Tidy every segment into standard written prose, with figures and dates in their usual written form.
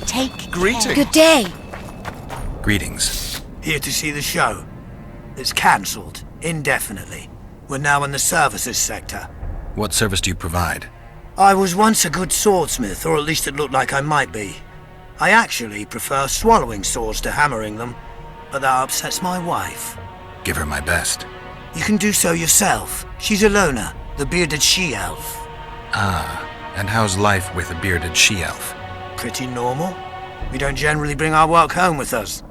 Take Greetings. Good day. Greetings. Here to see the show. It's cancelled, indefinitely. We're now in the services sector. What service do you provide? I was once a good swordsmith, or at least it looked like I might be. I actually prefer swallowing swords to hammering them, but that upsets my wife. Give her my best. You can do so yourself. She's Alona, the bearded she-elf. Ah, and how's life with a bearded she-elf? Pretty normal. We don't generally bring our work home with us.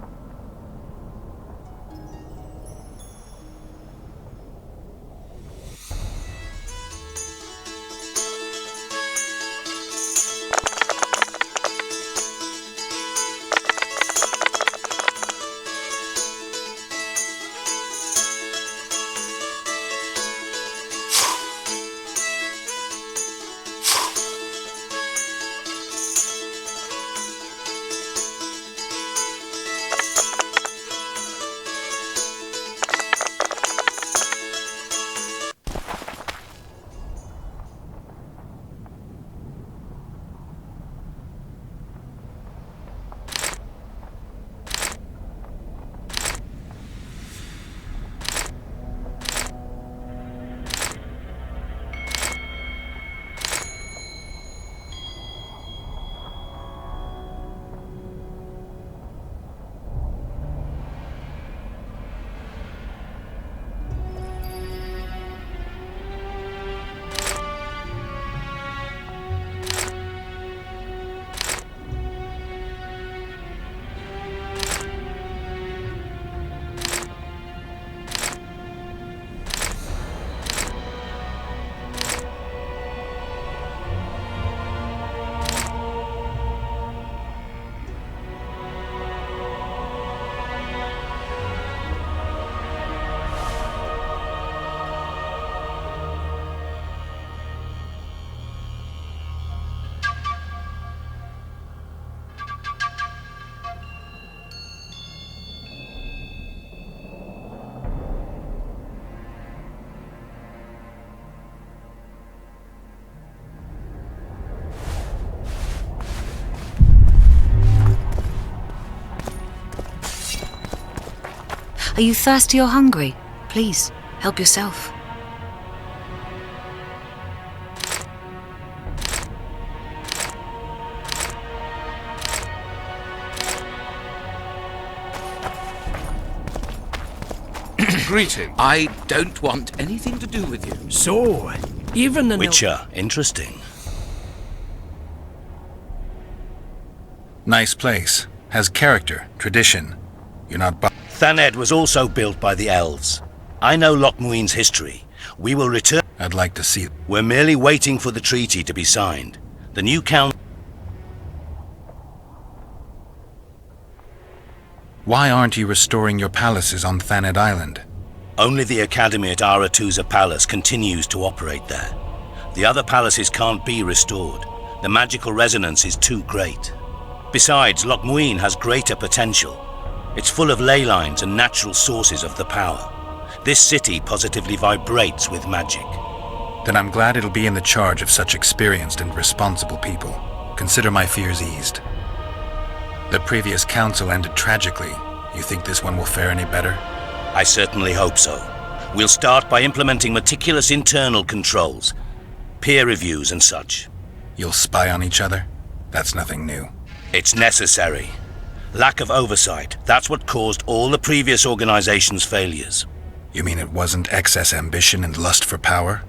Are you thirsty or hungry? Please, help yourself. Greeting. I don't want anything to do with you. So, even the Witcher, interesting. Nice place. Has character, tradition. You're not Thaned was also built by the elves. I know Loch Muin's history. We will return. I'd like to see. We're merely waiting for the treaty to be signed. The new council. Why aren't you restoring your palaces on Thaned Island? Only the academy at Aratuza Palace continues to operate there. The other palaces can't be restored. The magical resonance is too great. Besides, Loch Muin has greater potential. It's full of ley lines and natural sources of the power. This city positively vibrates with magic. Then I'm glad it'll be in the charge of such experienced and responsible people. Consider my fears eased. The previous council ended tragically. You think this one will fare any better? I certainly hope so. We'll start by implementing meticulous internal controls, peer reviews and such. You'll spy on each other? That's nothing new. It's necessary. Lack of oversight, that's what caused all the previous organization's failures. You mean it wasn't excess ambition and lust for power?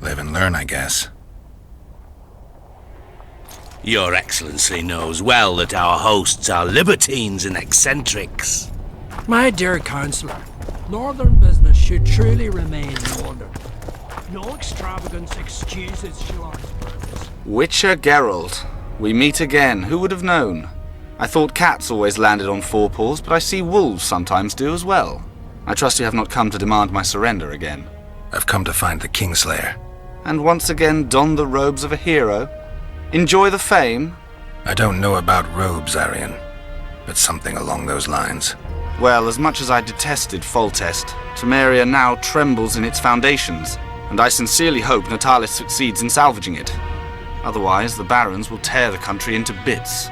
Live and learn, I guess. Your Excellency knows well that our hosts are libertines and eccentrics. My dear Councillor, northern business should truly remain northern. No extravagance excuses Shillong's purpose. Witcher Geralt, we meet again. Who would have known? I thought cats always landed on four paws, but I see wolves sometimes do as well. I trust you have not come to demand my surrender again. I've come to find the Kingslayer. And once again don the robes of a hero? Enjoy the fame? I don't know about robes, Arian. but something along those lines. Well, as much as I detested Foltest, Temeria now trembles in its foundations, and I sincerely hope Natalis succeeds in salvaging it. Otherwise, the Barons will tear the country into bits.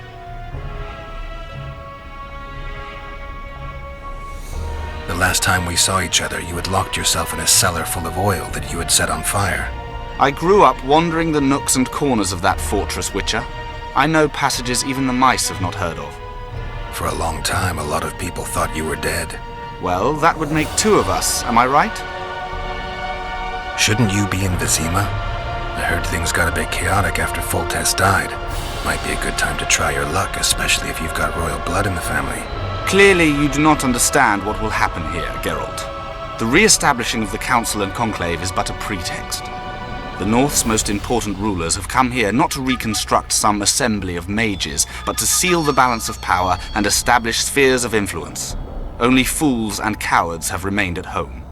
The last time we saw each other, you had locked yourself in a cellar full of oil that you had set on fire. I grew up wandering the nooks and corners of that fortress, Witcher. I know passages even the mice have not heard of. For a long time, a lot of people thought you were dead. Well, that would make two of us, am I right? Shouldn't you be in Vizima? I heard things got a bit chaotic after Foltest died. Might be a good time to try your luck, especially if you've got royal blood in the family. Clearly, you do not understand what will happen here, Geralt. The re-establishing of the Council and Conclave is but a pretext. The North's most important rulers have come here not to reconstruct some assembly of mages, but to seal the balance of power and establish spheres of influence. Only fools and cowards have remained at home.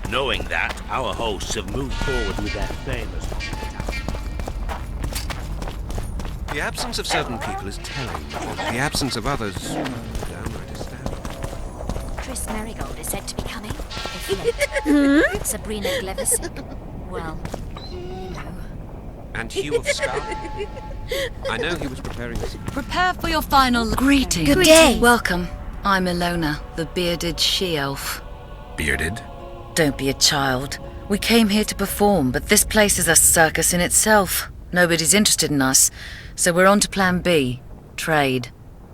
Knowing that, our hosts have moved forward with their famous hospitality. The absence of certain people is telling. The absence of others, downright astounding. Tris Merigold is said to be coming. If late. Sabrina Glover sick. Well, you know. And Hugh of Scar? I know he was preparing us. Prepare for your final Greetings. Good day. Welcome. I'm Ilona, the bearded she-elf. Bearded? Don't be a child. We came here to perform, but this place is a circus in itself. Nobody's interested in us, so we're on to plan B. Trade.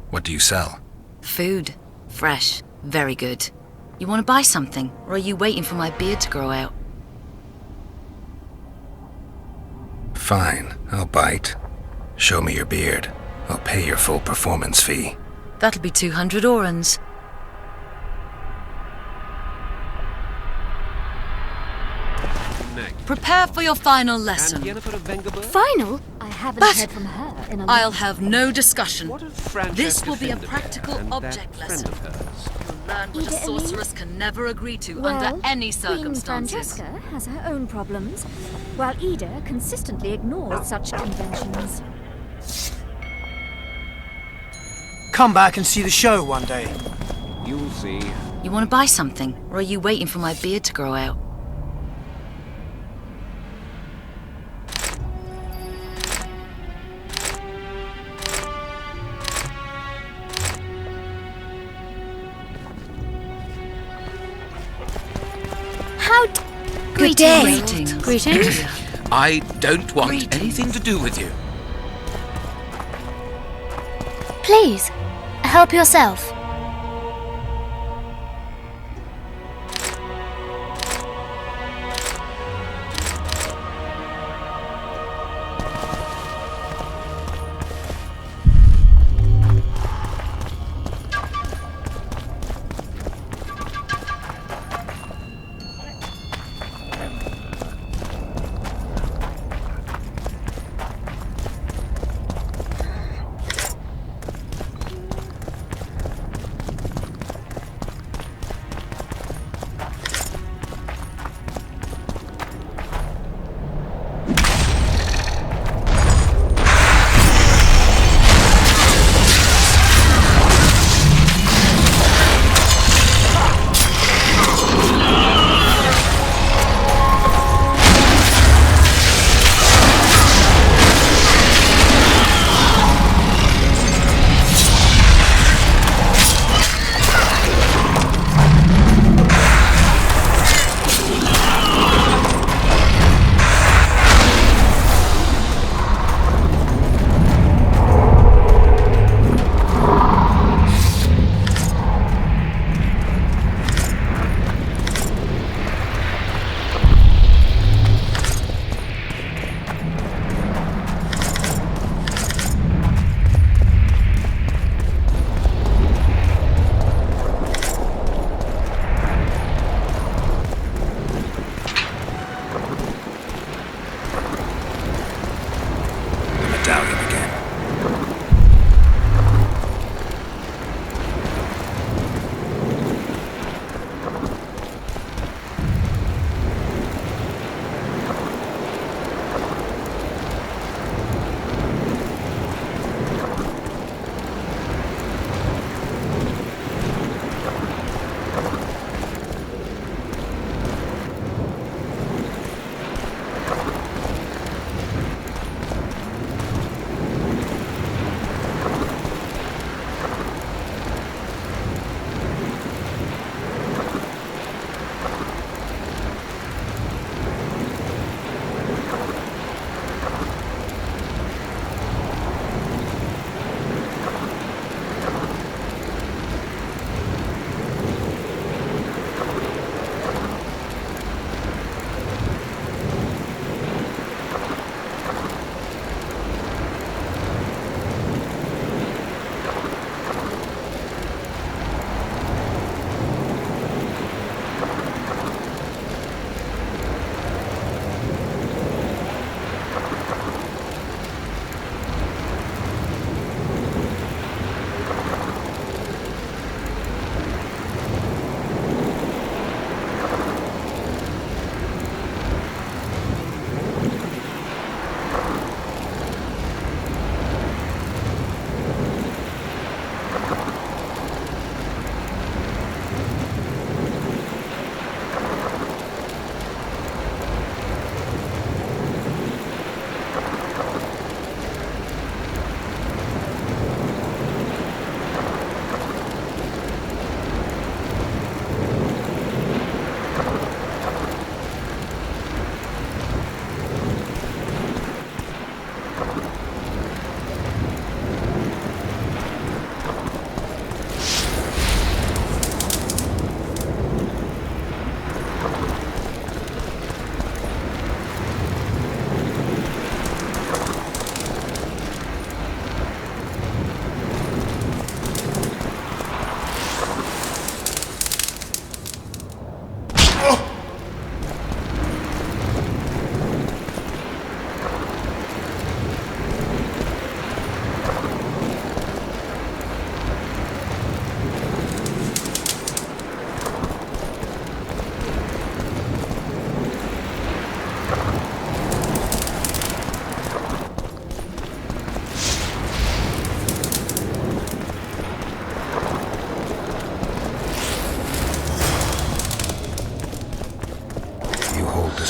What do you sell? Food. Fresh. Very good. You want to buy something, or are you waiting for my beard to grow out? Fine, I'll bite. Show me your beard. I'll pay your full performance fee. That'll be 200 orans. Prepare for your final lesson. And Yennefer of Vengerberg? Final? I haven't But heard from her in a I'll long have no discussion. What of Francesca This will be a Finderbear practical and object that lesson. friend of hers? You'll learn what a Ida Elaine? sorceress can never agree to Well, under any Queen circumstances. Francesca has her own problems, while Ida consistently ignores such conventions. Come back and see the show one day. You'll see. You want to buy something, or are you waiting for my beard to grow out? Good day. Greetings. I don't want Greetings. anything to do with you. Please, help yourself.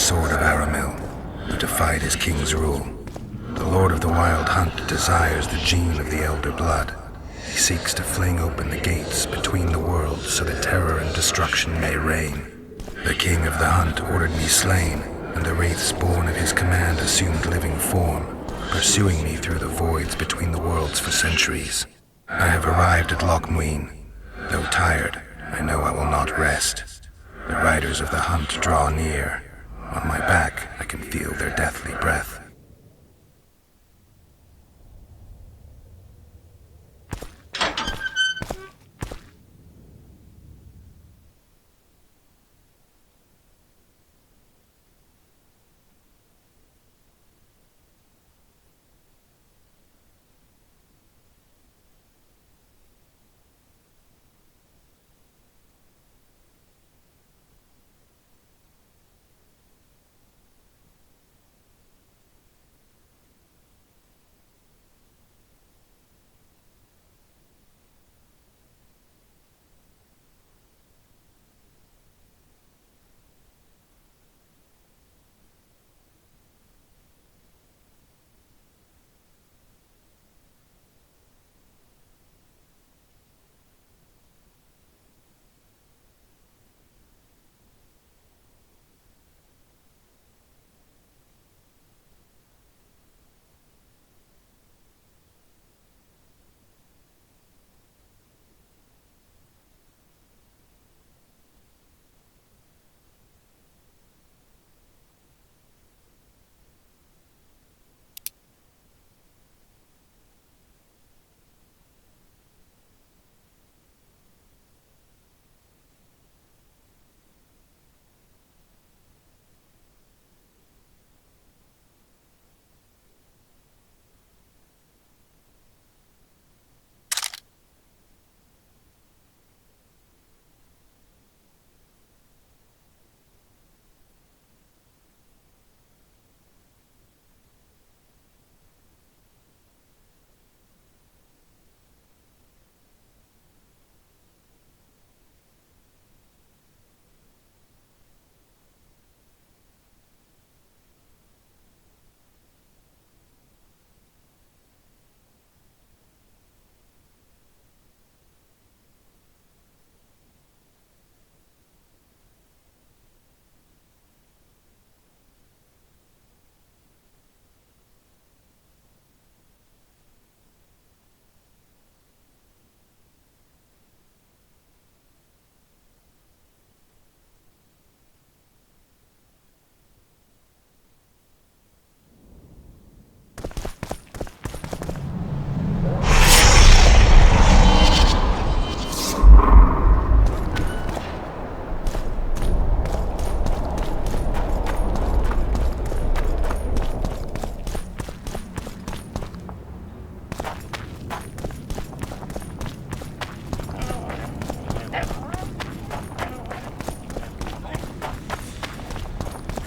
sword of Aramil, who defied his king's rule. The Lord of the Wild Hunt desires the gene of the Elder Blood. He seeks to fling open the gates between the worlds so that terror and destruction may reign. The King of the Hunt ordered me slain, and the wraiths born of his command assumed living form, pursuing me through the voids between the worlds for centuries. I have arrived at Loch Muin. Though tired, I know I will not rest. The riders of the hunt draw near. On my back, I can feel their deathly breath.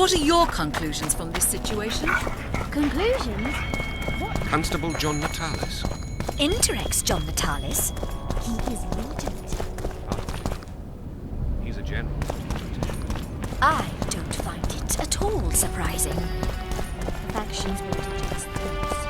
What are your conclusions from this situation? Conclusions? Constable John Natalis. Interrex John Natalis. He is lieutenant. He's a general. I don't find it at all surprising. Factions will do just this.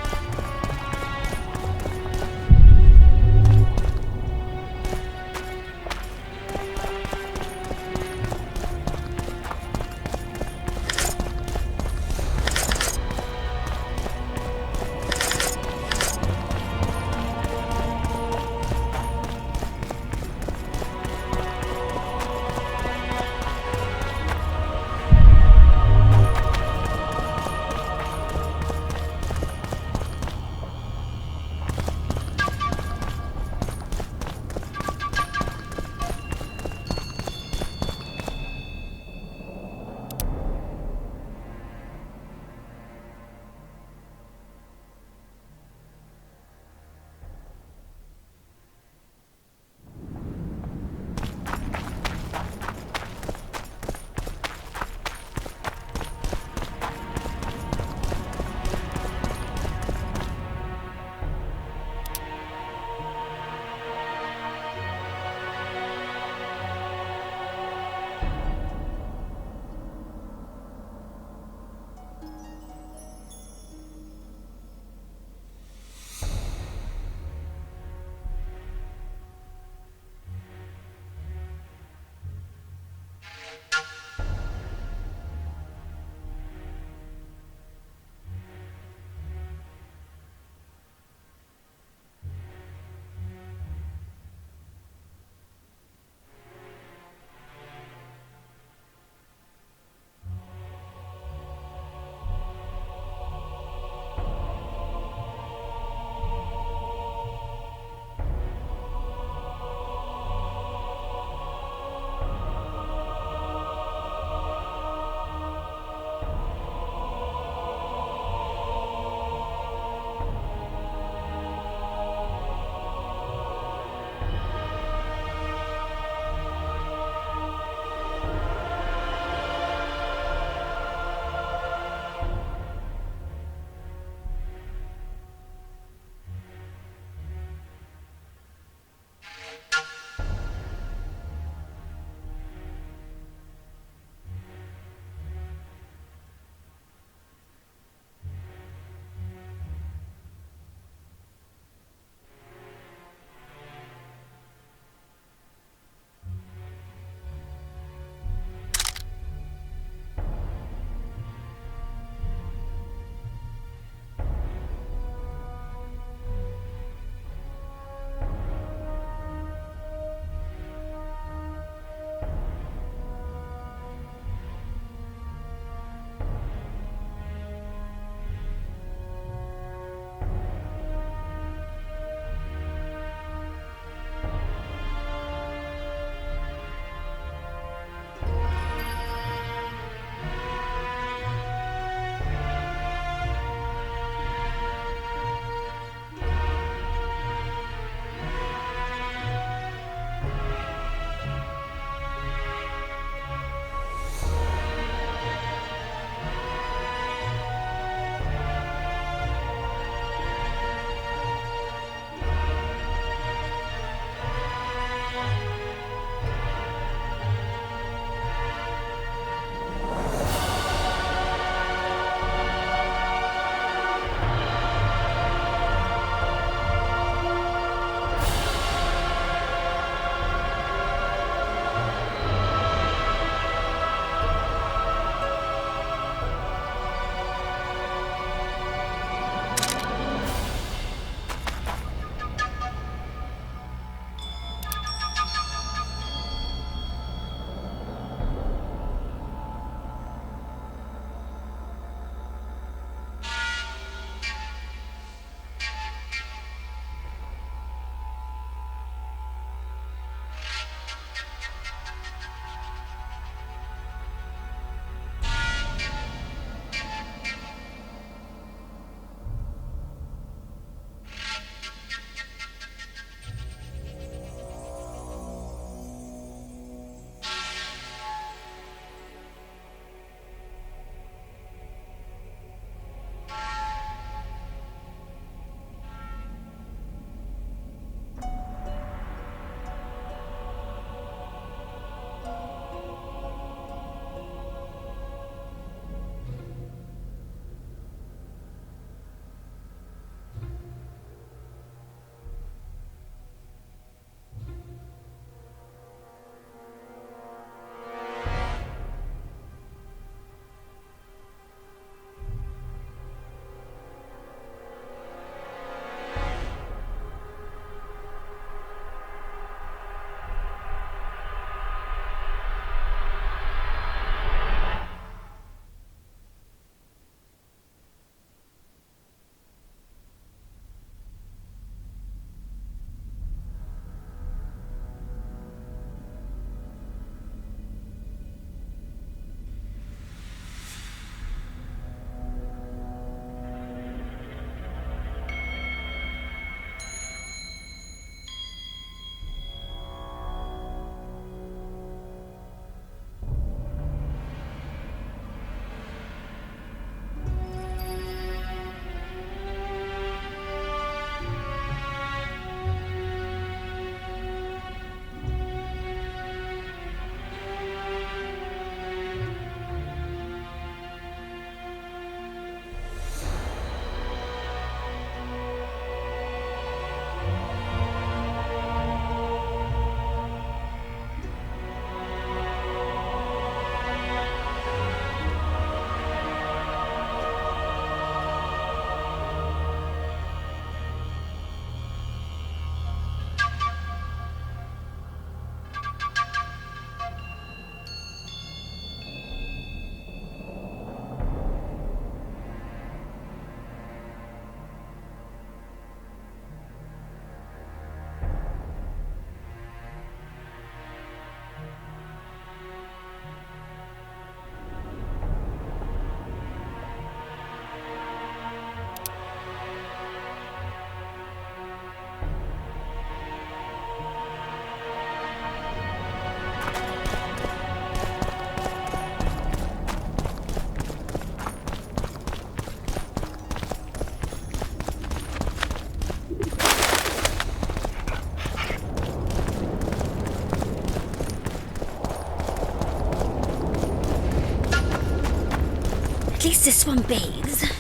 guess this one bathes.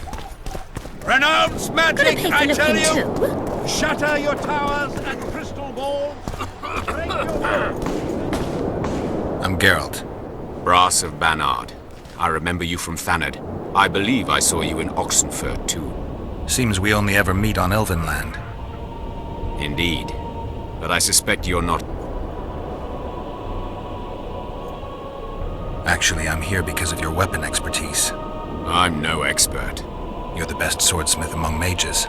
Renounce Gonna magic, pay for I tell looking you! too. Shatter your towers and crystal balls! Break your I'm Geralt. Brass of Banard. I remember you from Thanad. I believe I saw you in Oxenfurt too. Seems we only ever meet on Elvenland. Indeed. But I suspect you're not... Actually, I'm here because of your weapon expertise. I'm no expert. You're the best swordsmith among mages.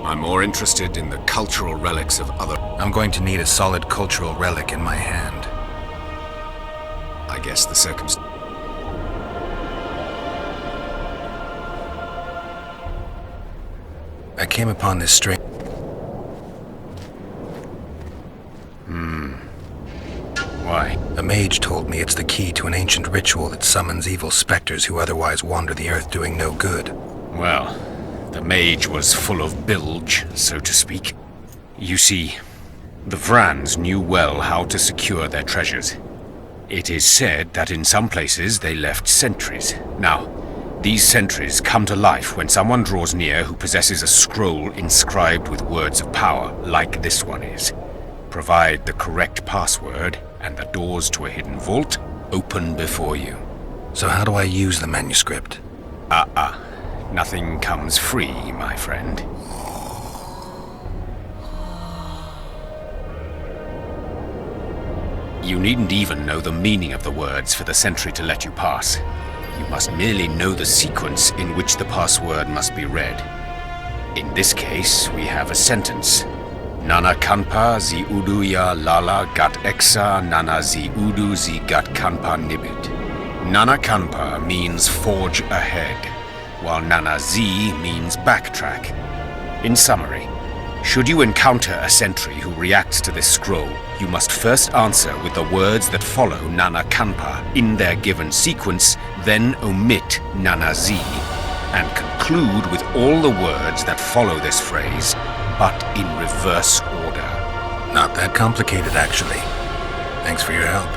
I'm more interested in the cultural relics of other... I'm going to need a solid cultural relic in my hand. I guess the circumstance... I came upon this strange... Why? A mage told me it's the key to an ancient ritual that summons evil specters who otherwise wander the earth doing no good. Well, the mage was full of bilge, so to speak. You see, the Vrans knew well how to secure their treasures. It is said that in some places they left sentries. Now, these sentries come to life when someone draws near who possesses a scroll inscribed with words of power, like this one is. Provide the correct password, and the doors to a hidden vault open before you. So how do I use the manuscript? Nothing comes free, my friend. You needn't even know the meaning of the words for the sentry to let you pass. You must merely know the sequence in which the password must be read. In this case, we have a sentence. Nana kanpa zi udu ya lala gat exa nana zi udu zi gat kanpa nibit. Nana kanpa means forge ahead, while Nana Z means backtrack. In summary, should you encounter a sentry who reacts to this scroll, you must first answer with the words that follow Nana Kanpa in their given sequence, then omit Nana Z, and conclude with all the words that follow this phrase, but in reverse order. Not that complicated, actually. Thanks for your help.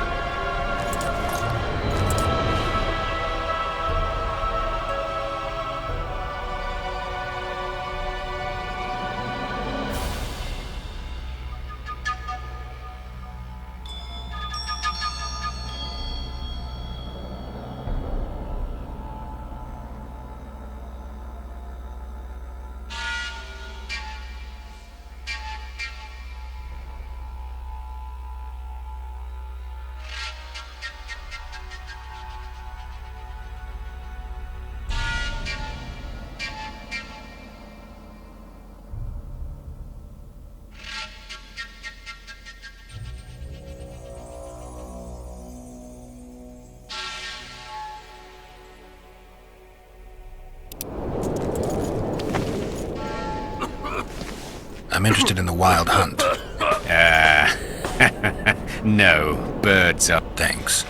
I'm interested in the wild hunt. No, birds up. Thanks.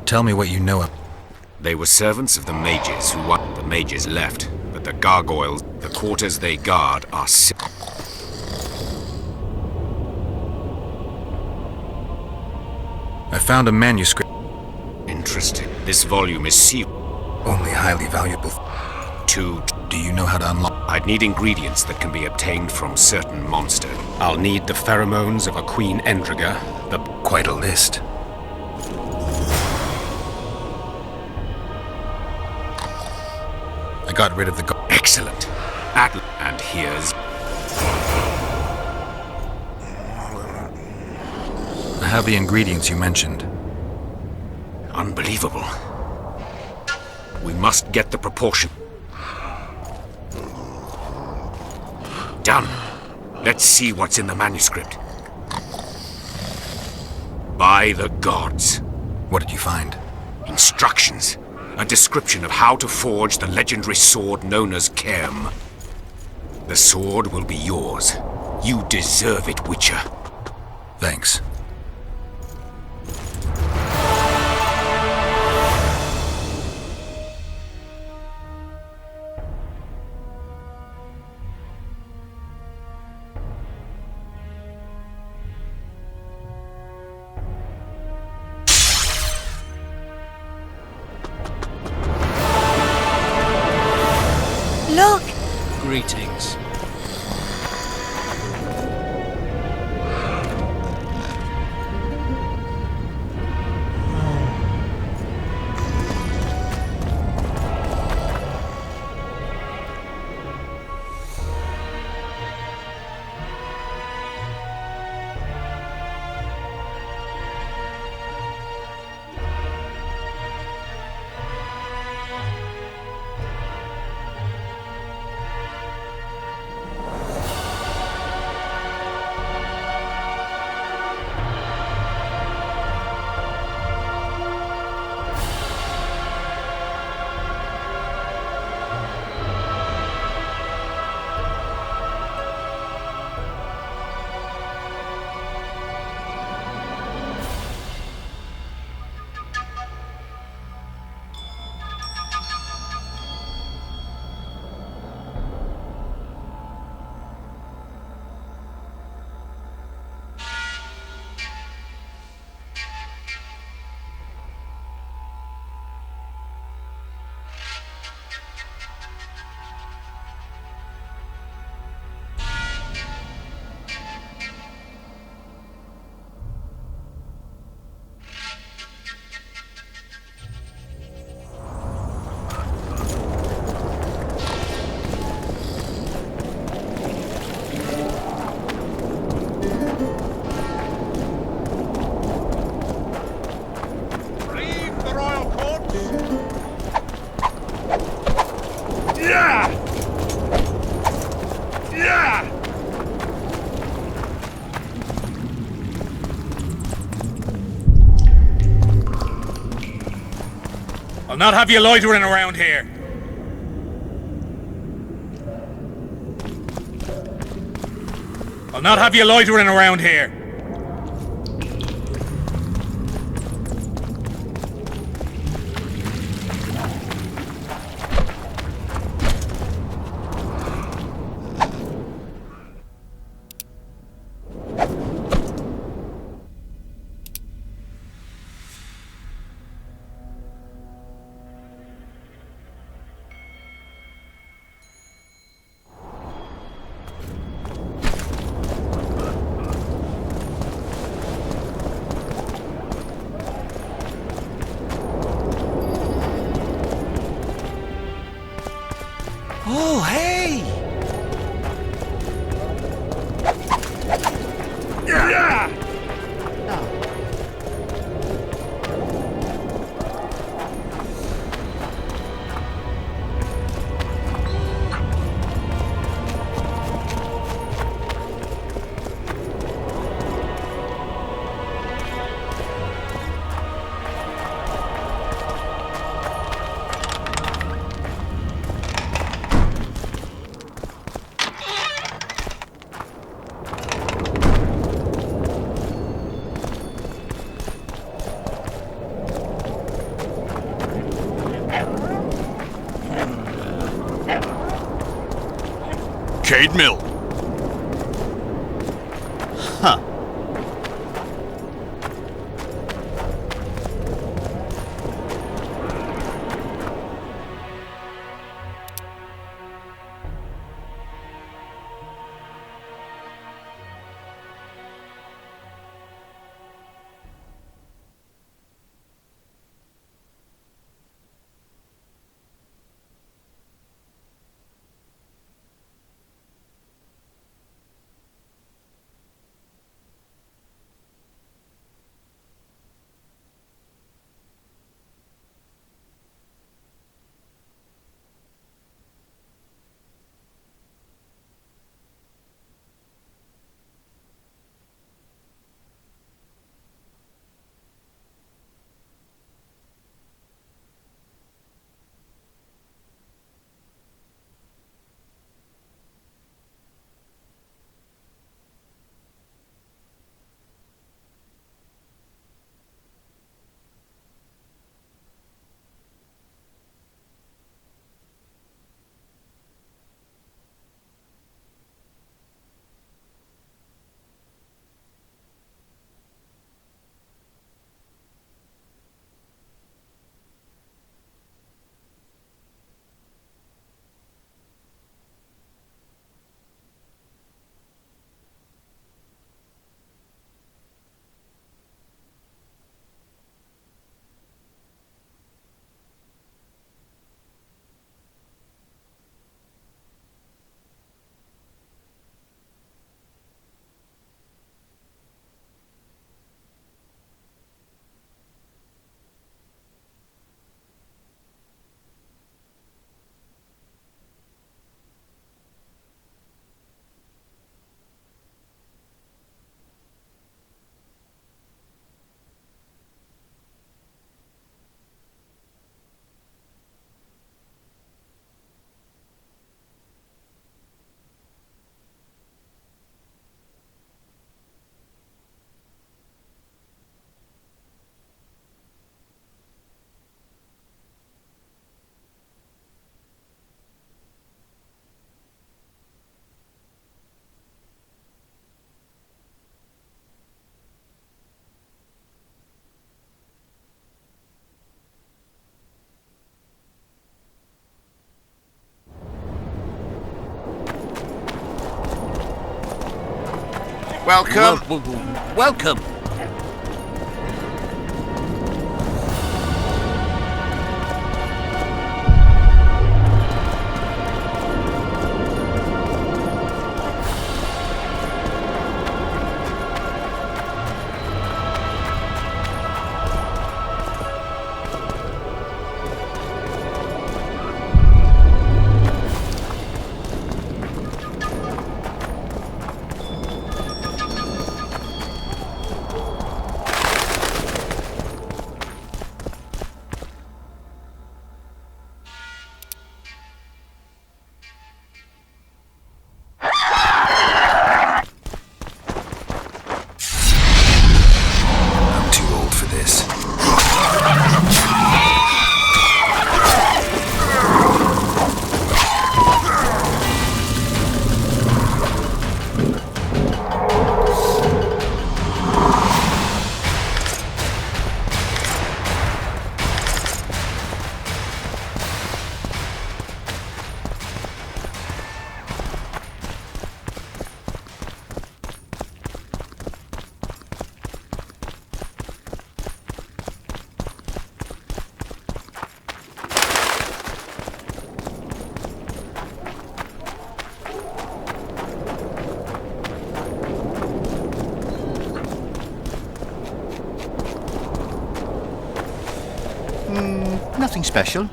Tell me what you know of. They were servants of the mages who won. The mages left, but the gargoyles, the quarters they guard, are I found a manuscript. Interesting. This volume is sealed. Only highly valuable. Do you know how to unlock? I'd need ingredients that can be obtained from certain monsters. I'll need the pheromones of a Queen Endriga, Quite a list. I got rid of the Excellent. And here's... I have the ingredients you mentioned. Unbelievable. We must get the proportion. Done. Let's see what's in the manuscript. By the gods. What did you find? Instructions. A description of how to forge the legendary sword known as Kerm. The sword will be yours. You deserve it, Witcher. Thanks. Look! Greetings. I'll not have you loitering around here. I'll not have you loitering around here. Oh, hey! Cade Mill. Huh. Welcome. Welcome. I'm too old for this. Nothing special.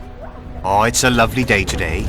Oh, it's a lovely day today.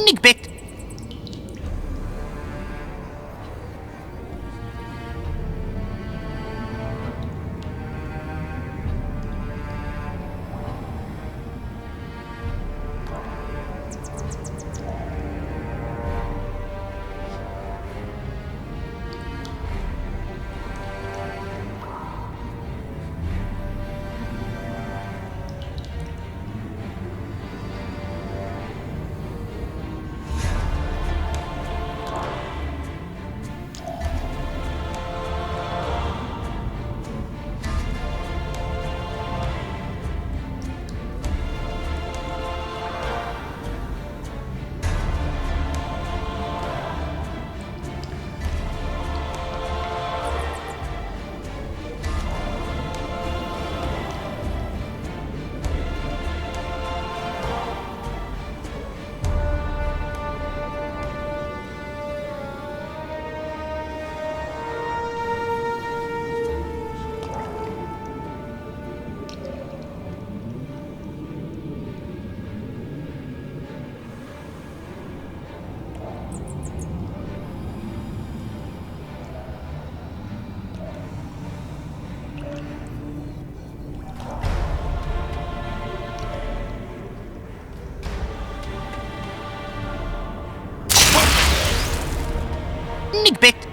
Nigbit. Nigbit.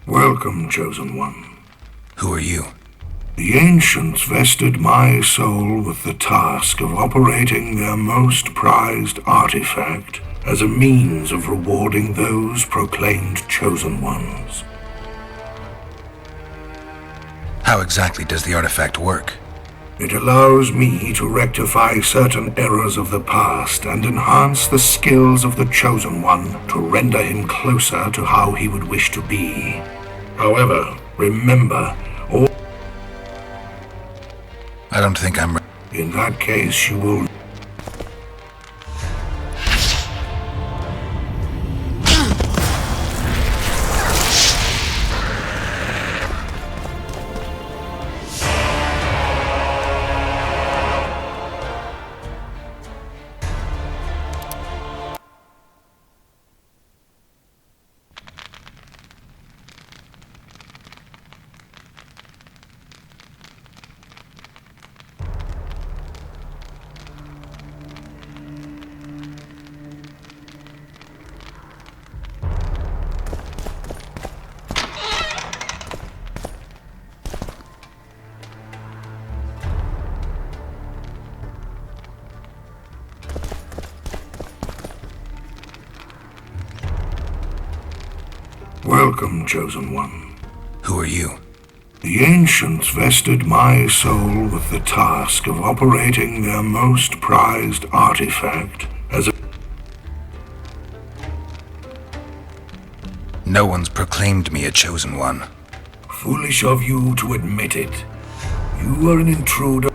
Welcome, Chosen One. Who are you? The Ancients vested my soul with the task of operating their most prized artifact as a means of rewarding those proclaimed Chosen Ones. How exactly does the artifact work? It allows me to rectify certain errors of the past and enhance the skills of the Chosen One to render him closer to how he would wish to be. However, remember, all... I don't think I'm... In that case, you will... welcome, Chosen One. Who are you? The Ancients vested my soul with the task of operating their most prized artifact as a... No one's proclaimed me a Chosen One. Foolish of you to admit it. You are an intruder.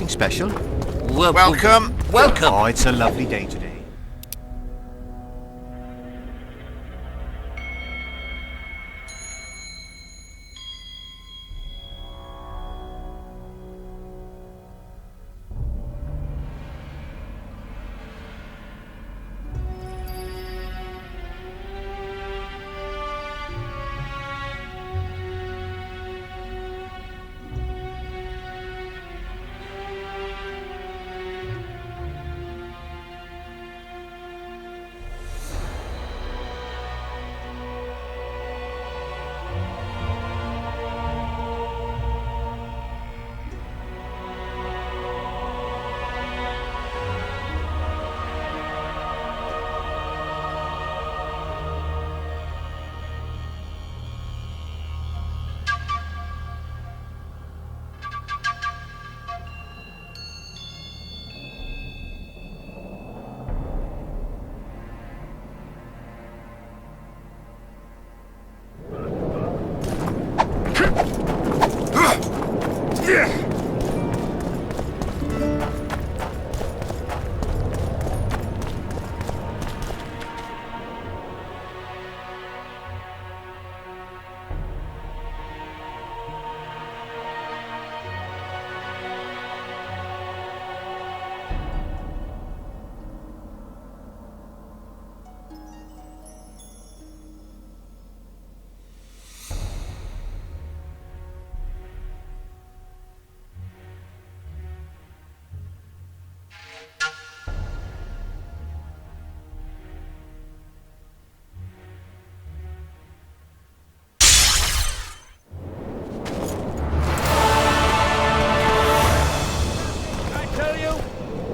Nothing special. Welcome. Welcome. Oh, it's a lovely day today.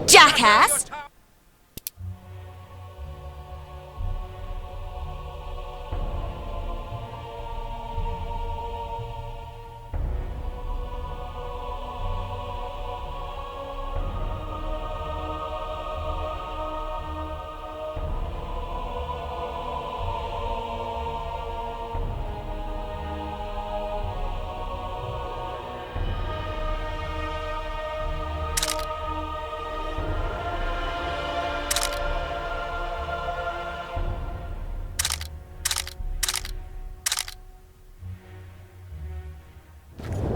Jackass!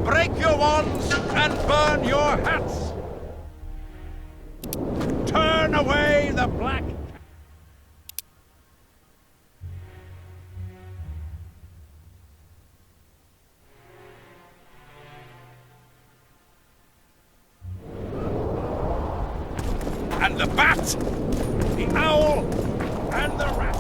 Break your wands and burn your hats! Turn away the black... and the bat, the owl, and the rat.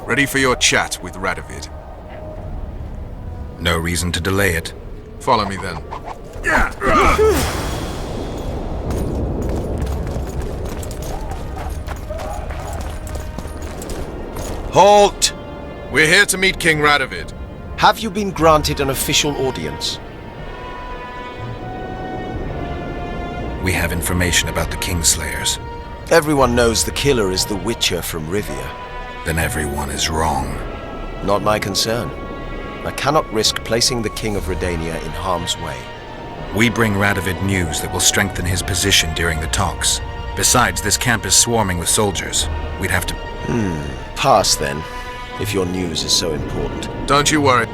Ready for your chat with Radovid. No reason to delay it. Follow me then. Halt! We're here to meet King Radovid. Have you been granted an official audience? We have information about the Kingslayers. Everyone knows the killer is the Witcher from Rivia. Then everyone is wrong. Not my concern. I cannot risk placing the King of Redania in harm's way. We bring Radovid news that will strengthen his position during the talks. Besides, this camp is swarming with soldiers. We'd have to... Pass then, if your news is so important. Don't you worry.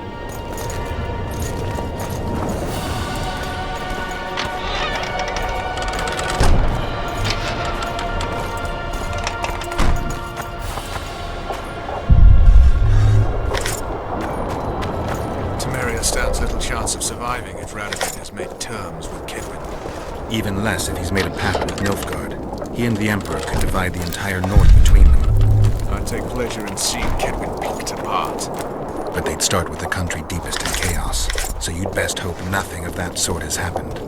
Stands little chance of surviving if Radovid has made terms with Kedwin. Even less if he's made a pact with Nilfgaard. He and the Emperor could divide the entire north between them. I'd take pleasure in seeing Kedwin picked apart. But they'd start with the country deepest in chaos, so you'd best hope nothing of that sort has happened.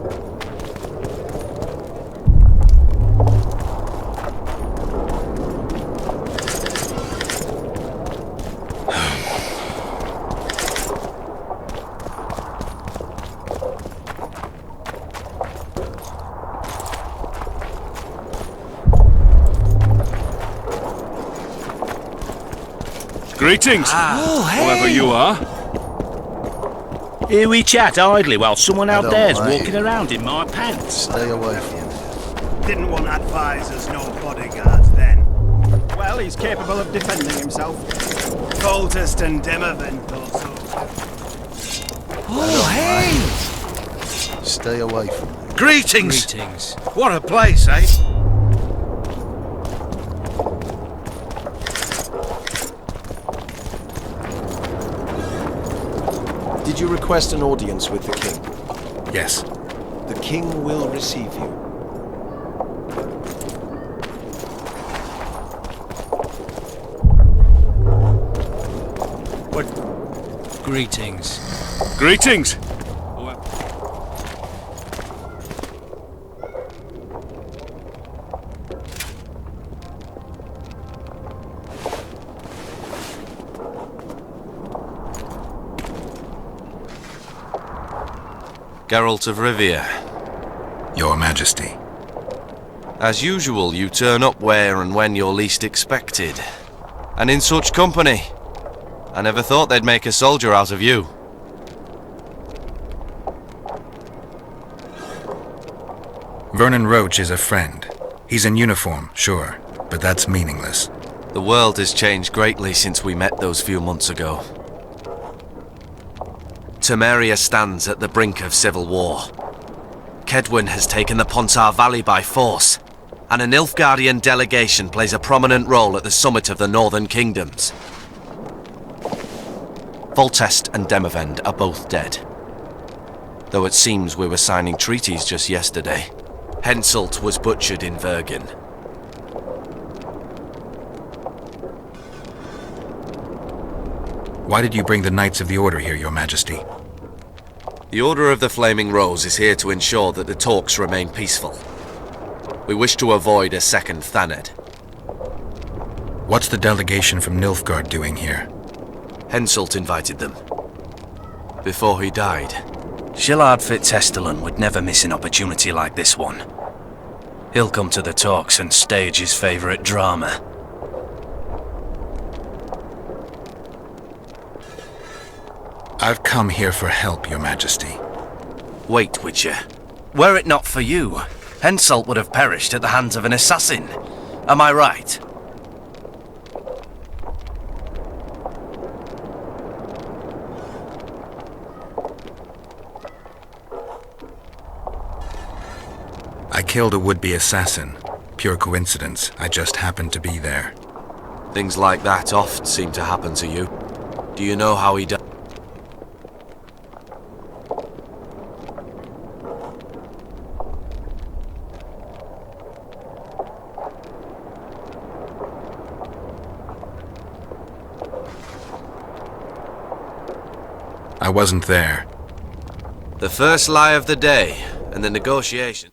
Greetings, whoever you are. Here we chat idly while someone out don't there's like walking you. around in my pants. Stay away from me. Didn't want advisors, no bodyguards then. Well, he's capable of defending himself. Cultist and Demavent thought so. Hey! Stay away from me. Greetings. Greetings. What a place, eh? Did you request an audience with the king? Yes. The king will receive you. What? Greetings. Greetings. Geralt of Rivia. Your Majesty. As usual, you turn up where and when you're least expected. And in such company. I never thought they'd make a soldier out of you. Vernon Roach is a friend. He's in uniform, sure, but that's meaningless. The world has changed greatly since we met those few months ago. Temeria stands at the brink of civil war. Kedwin has taken the Pontar Valley by force, and a Nilfgaardian delegation plays a prominent role at the summit of the Northern Kingdoms. Foltest and Demavend are both dead. Though it seems we were signing treaties just yesterday. Henselt was butchered in Vergen. Why did you bring the Knights of the Order here, Your Majesty? The Order of the Flaming Rose is here to ensure that the talks remain peaceful. We wish to avoid a second Thaned. What's the delegation from Nilfgaard doing here? Henselt invited them. Before he died. Shillard Fitzhestelin would never miss an opportunity like this one. He'll come to the talks and stage his favourite drama. I've come here for help, Your Majesty. Wait, Witcher. Were it not for you, Henselt would have perished at the hands of an assassin. Am I right? I killed a would-be assassin. Pure coincidence. I just happened to be there. Things like that oft seem to happen to you. Do you know how he died? I wasn't there. The first lie of the day, and the negotiation.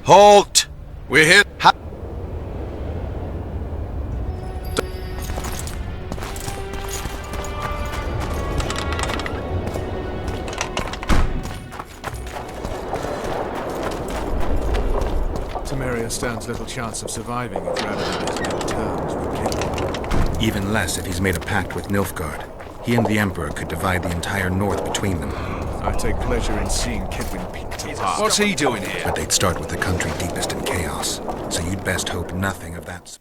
Halt! We're here. Temeria stands little chance of surviving if Radovin has made terms with Kedwin. Even less if he's made a pact with Nilfgaard. He and the Emperor could divide the entire north between them. I take pleasure in seeing Kedwin picked apart. What's he doing here? But they'd start with the country deepest in chaos, so you'd best hope nothing of that.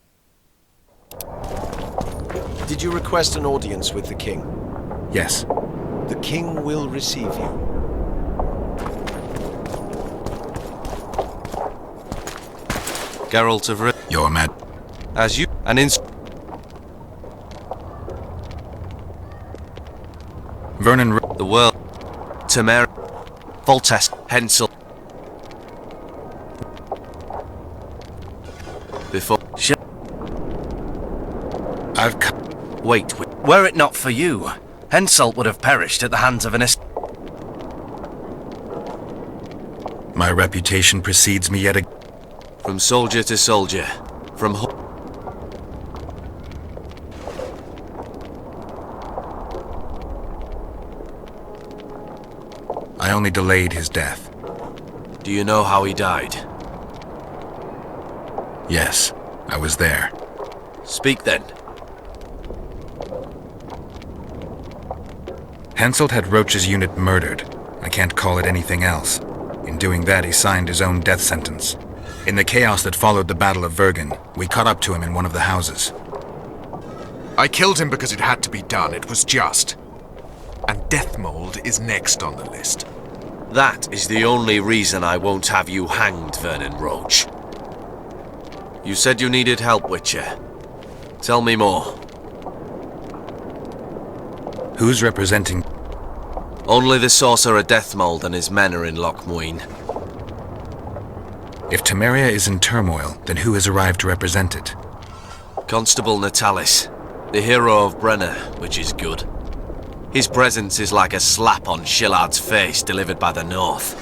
Did you request an audience with the king? Yes. The king will receive you. Geralt of Rivia. Your Mad. As you. And in. Vernon. The world. Temer. Foltest. Henselt. Before. Wait, were it not for you, Henselt would have perished at the hands of an My reputation precedes me yet again. From soldier to soldier, from I only delayed his death. Do you know how he died? Yes, I was there. Speak then. Henselt had Roach's unit murdered. I can't call it anything else. In doing that, he signed his own death sentence. In the chaos that followed the Battle of Vergen, we caught up to him in one of the houses. I killed him because it had to be done. It was just. And Death Mold is next on the list. That is the only reason I won't have you hanged, Vernon Roach. You said you needed help, Witcher. Tell me more. Who's representing? Only the sorcerer Deathmold and his men are in Loch Muin. If Temeria is in turmoil, then who has arrived to represent it? Constable Natalis, the hero of Brenner, which is good. His presence is like a slap on Shillard's face delivered by the North.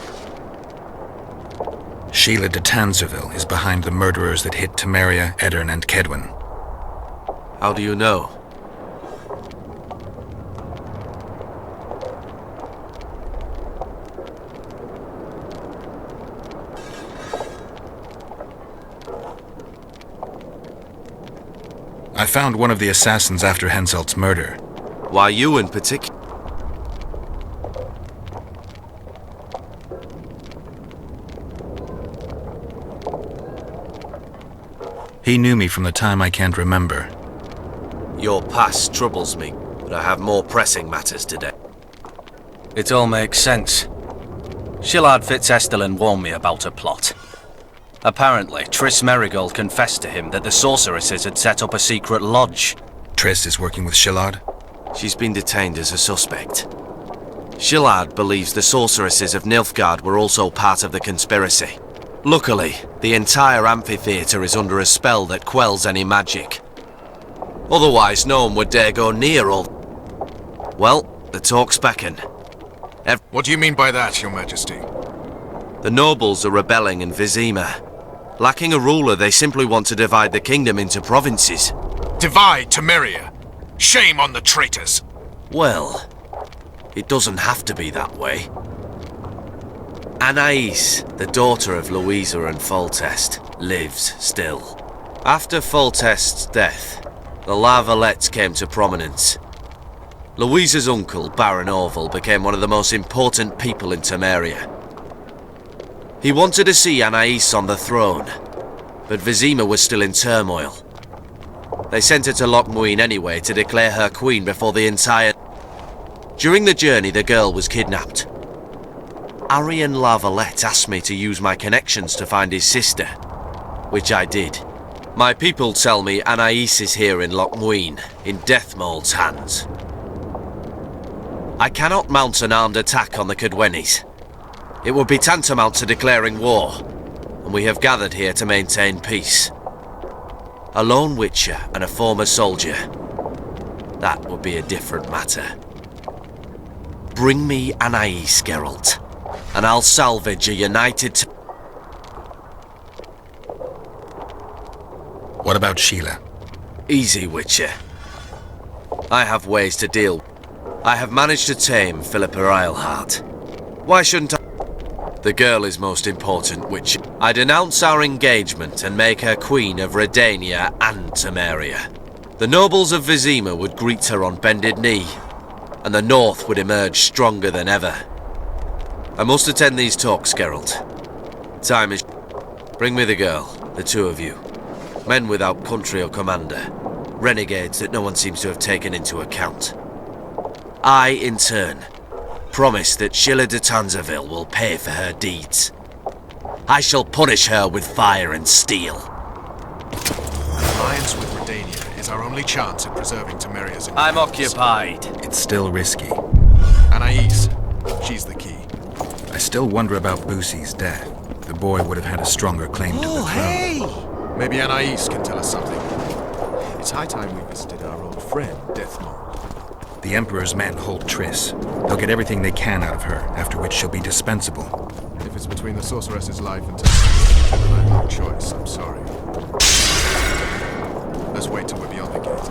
Sheila de Tanserville is behind the murderers that hit Temeria, Eddern, and Kedwin. How do you know? I found one of the assassins after Henselt's murder. Why you in particular? He knew me from the time I can't remember. Your past troubles me, but I have more pressing matters today. It all makes sense. Shillard Fitzestelin warned me about a plot. Apparently, Triss Merigold confessed to him that the sorceresses had set up a secret lodge. Triss is working with Shillard? She's been detained as a suspect. Shillard believes the sorceresses of Nilfgaard were also part of the conspiracy. Luckily, the entire amphitheatre is under a spell that quells any magic. Otherwise, no one would dare go near all... Well, the talks beckon. What do you mean by that, Your Majesty? The nobles are rebelling in Vizima. Lacking a ruler, they simply want to divide the kingdom into provinces. Divide Temeria! Shame on the traitors! Well, it doesn't have to be that way. Anais, the daughter of Louisa and Foltest, lives still. After Foltest's death, the La Valettes came to prominence. Louisa's uncle, Baron Orville, became one of the most important people in Temeria. He wanted to see Anais on the throne, but Vizima was still in turmoil. They sent her to Loch Muin anyway to declare her queen before the entire... During the journey, the girl was kidnapped. Arian La Valette asked me to use my connections to find his sister, which I did. My people tell me Anais is here in Loch Muin, in Deathmold's hands. I cannot mount an armed attack on the Kedwenis. It would be tantamount to declaring war, and we have gathered here to maintain peace. A lone witcher and a former soldier. That would be a different matter. Bring me Anais, Geralt, and I'll salvage a united... What about Sheila? Easy, Witcher. I have ways to deal. I have managed to tame Philippa Eilhart. Why shouldn't I? The girl is most important, Witcher. I denounce our engagement and make her queen of Redania and Temeria. The nobles of Vizima would greet her on bended knee, and the North would emerge stronger than ever. I must attend these talks, Geralt. Time is... Bring me the girl, the two of you. Men without country or commander. Renegades that no one seems to have taken into account. I, in turn, promise that Sheila de Tanserville will pay for her deeds. I shall punish her with fire and steel. Alliance with Redania is our only chance at preserving Temeria's independence. I'm occupied. It's still risky. Anais, she's the key. I still wonder about Boosie's death. The boy would have had a stronger claim to the throne. Maybe Anais can tell us something. It's high time we visited our old friend, Deathmold. The Emperor's men hold Triss. They'll get everything they can out of her, after which she'll be dispensable. If it's between the sorceress's life and death, then I have no choice. I'm sorry. Let's wait till we're beyond the gate.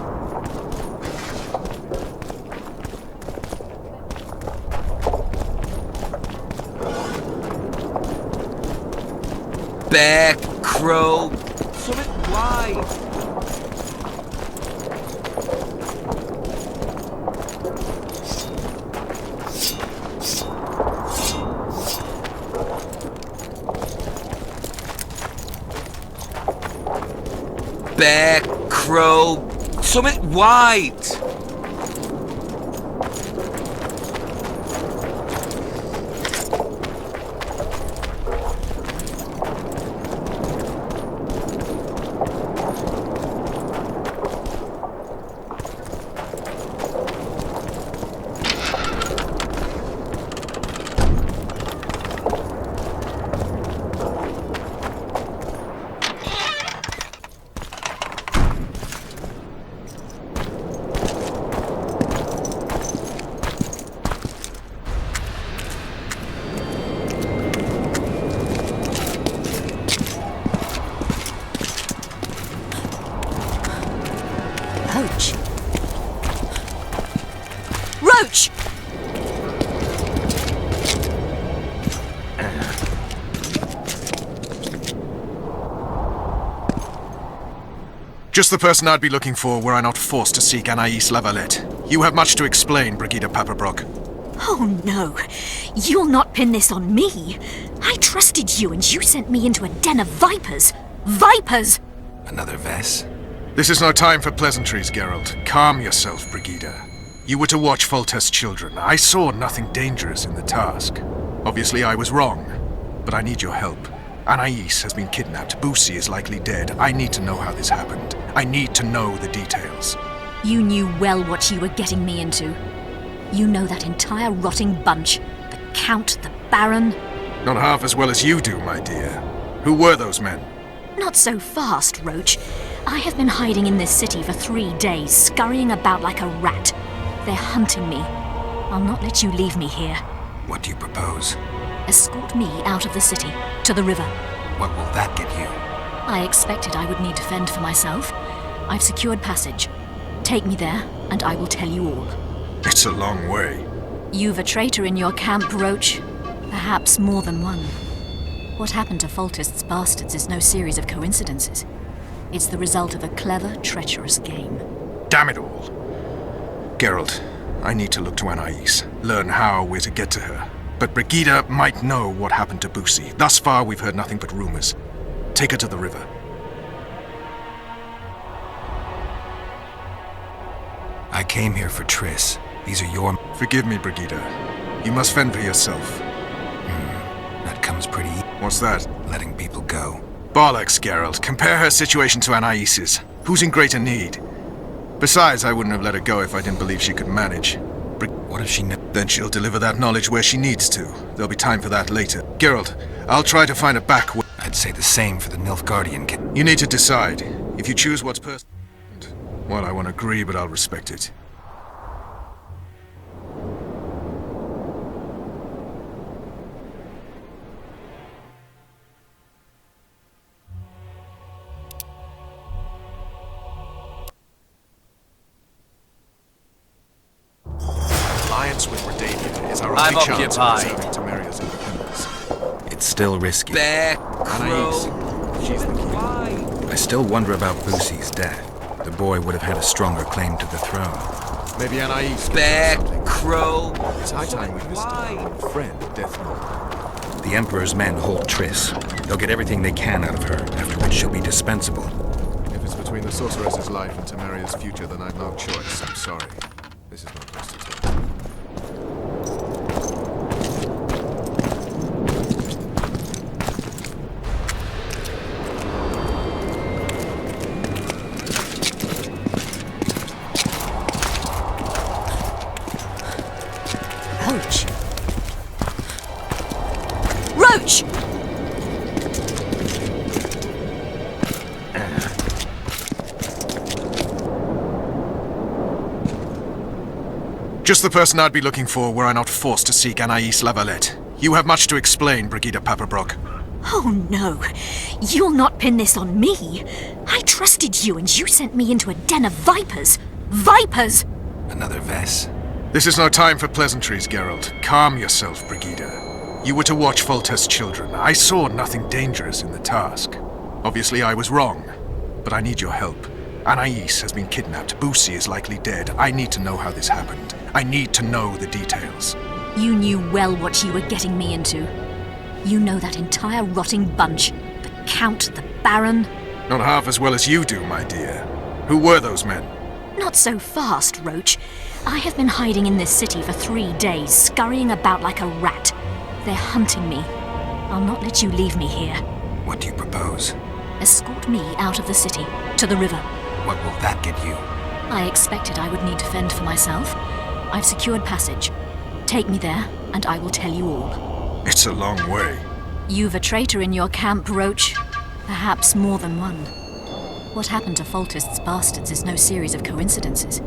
Bear, crow, something wide. Bear, crow, something white. Roach! Roach! Just the person I'd be looking for were I not forced to seek Anais Lavalette. You have much to explain, Brigida Paperbrook. Oh no, you'll not pin this on me. I trusted you and you sent me into a den of vipers. Vipers! Another Vess? This is no time for pleasantries, Geralt. Calm yourself, Brigida. You were to watch Foltest's children. I saw nothing dangerous in the task. Obviously I was wrong, but I need your help. Anais has been kidnapped. Boosie is likely dead. I need to know how this happened. I need to know the details. You knew well what you were getting me into. You know that entire rotting bunch. The Count, the Baron. Not half as well as you do, my dear. Who were those men? Not so fast, Roach. I have been hiding in this city for 3 days, scurrying about like a rat. They're hunting me. I'll not let you leave me here. What do you propose? Escort me out of the city, to the river. What will that get you? I expected I would need to fend for myself. I've secured passage. Take me there, and I will tell you all. It's a long way. You've a traitor in your camp, Roach. Perhaps more than one. What happened to Foltest's bastards is no series of coincidences. It's the result of a clever, treacherous game. Damn it all. Geralt, I need to look to Anais, learn how we're to get to her. But Brigida might know what happened to Boosie. Thus far, we've heard nothing but rumors. Take her to the river. I came here for Triss. These are your... Forgive me, Brigida. You must fend for yourself. That comes pretty... What's that? Letting people go. Bollocks, Geralt. Compare her situation to Anais's. Who's in greater need? Besides, I wouldn't have let her go if I didn't believe she could manage. What if she... Then she'll deliver that knowledge where she needs to. There'll be time for that later. Geralt, I'll try to find a back way. I'd say the same for the Nilfgaardian. You need to decide. If you choose what's personal... Well, I won't agree, but I'll respect it. Alliance with Redania is our I'm only chance of occupied. preserving Temeria's independence. It's still risky. Bear, crow, She's the queen. I still wonder about Boosie's death. The boy would have had a stronger claim to the throne. Maybe Anais. bear, crow. It's high time we visited our old friend, Deathmold. The Emperor's men hold Triss. They'll get everything they can out of her, after which she'll be dispensable. If it's between the sorceress's life and Temeria's future, then I've no choice. I'm sorry. This is no place to talk. Roach! Roach! Just the person I'd be looking for were I not forced to seek Anais Lavalette. You have much to explain, Brigida Paperbrook. Oh no, you'll not pin this on me. I trusted you and you sent me into a den of vipers. Vipers! Another Vess. This is no time for pleasantries, Geralt. Calm yourself, Brigida. You were to watch Foltest's children. I saw nothing dangerous in the task. Obviously I was wrong, but I need your help. Anais has been kidnapped. Boussy is likely dead. I need to know how this happened. I need to know the details. You knew well what you were getting me into. You know that entire rotting bunch. The Count, the Baron. Not half as well as you do, my dear. Who were those men? Not so fast, Roach. I have been hiding in this city for 3 days, scurrying about like a rat. They're hunting me. I'll not let you leave me here. What do you propose? Escort me out of the city, to the river. What will that get you? I expected I would need to fend for myself. I've secured passage. Take me there, and I will tell you all. It's a long way. You've a traitor in your camp, Roach. Perhaps more than one. What happened to Foltest's bastards is no series of coincidences.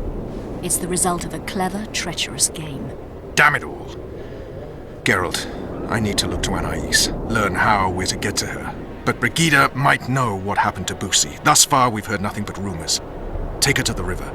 It's the result of a clever, treacherous game. Damn it all. Geralt, I need to look to Anais, learn how we're to get to her. But Brigida might know what happened to Boussy. Thus far, we've heard nothing but rumors. Take her to the river.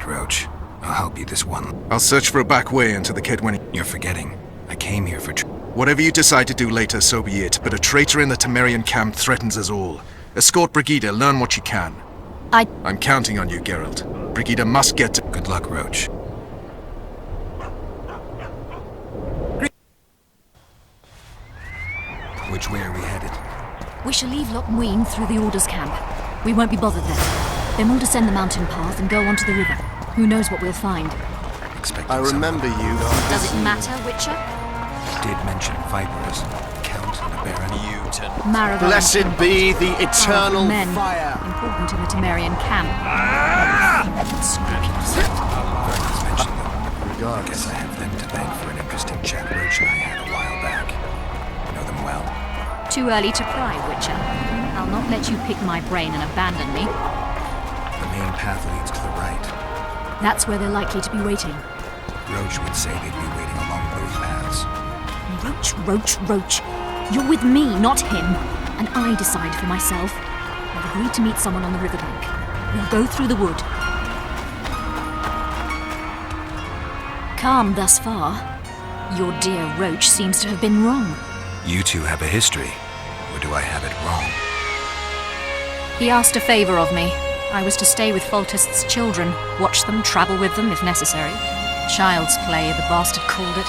Roach. I'll help you this one. I'll search for a back way into the Kedwenny. You're forgetting. I came here for... Whatever you decide to do later, so be it. But a traitor in the Temerian camp threatens us all. Escort Brigida, learn what you can. I'm counting on you, Geralt. Brigida must get to... Good luck, Roach. Which way are we headed? We shall leave Loch Muin through the Order's camp. We won't be bothered there. Then we'll descend the mountain path and go onto the river. Who knows what we'll find. I remember you. Does it matter, Witcher? Did mention vipers, the Count and the Baron. Maravel. Blessed be the eternal men. fire. Important in the Temerian camp. Scrupulous. I guess I have them to thank for an interesting chat Roach and I had a while back. You know them well. Too early to pry, Witcher. I'll not let you pick my brain and abandon me. The main path leads to the right. That's where they're likely to be waiting. Roach would say they'd be waiting along both paths. Roach. You're with me, not him. And I decide for myself. I've agreed to meet someone on the riverbank. We'll go through the wood. Calm thus far. Your dear Roach seems to have been wrong. You two have a history. Or do I have it wrong? He asked a favor of me. I was to stay with Foltest's children, watch them, travel with them if necessary. Child's play, the bastard called it.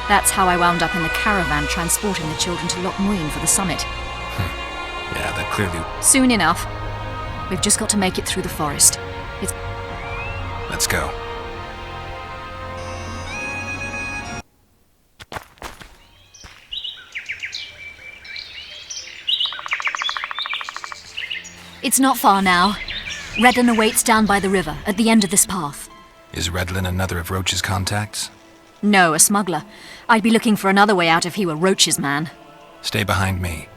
That's how I wound up in the caravan transporting the children to Loch Muin for the summit. Yeah, that clearly... Soon enough. We've just got to make it through the forest. Let's go. It's not far now. Redlin awaits down by the river, at the end of this path. Is Redlin another of Roach's contacts? No, a smuggler. I'd be looking for another way out if he were Roach's man. Stay behind me.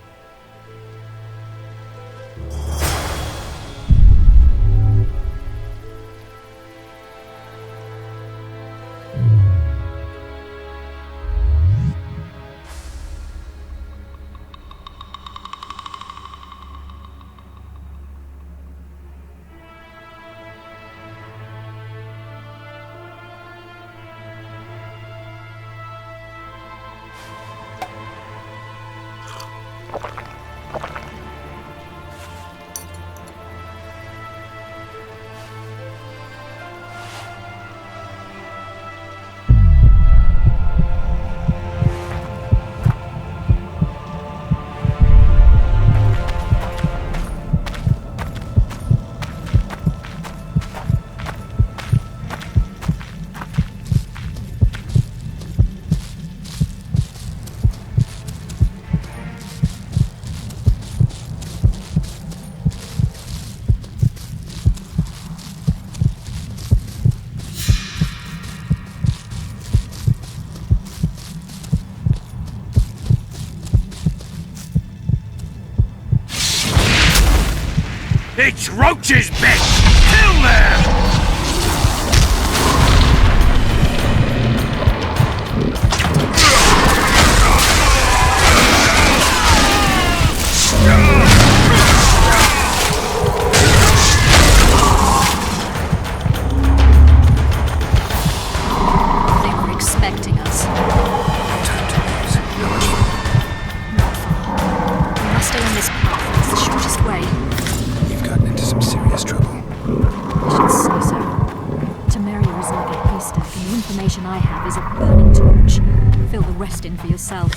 It's Roach's best! Kill them! They were expecting us. No time to lose. How much further? Not far. We must stay on this path. It's the shortest way. You've gotten into some serious trouble. I should say so. Temeria is like a haystack, and the information I have is a burning torch. Fill the rest in for yourself.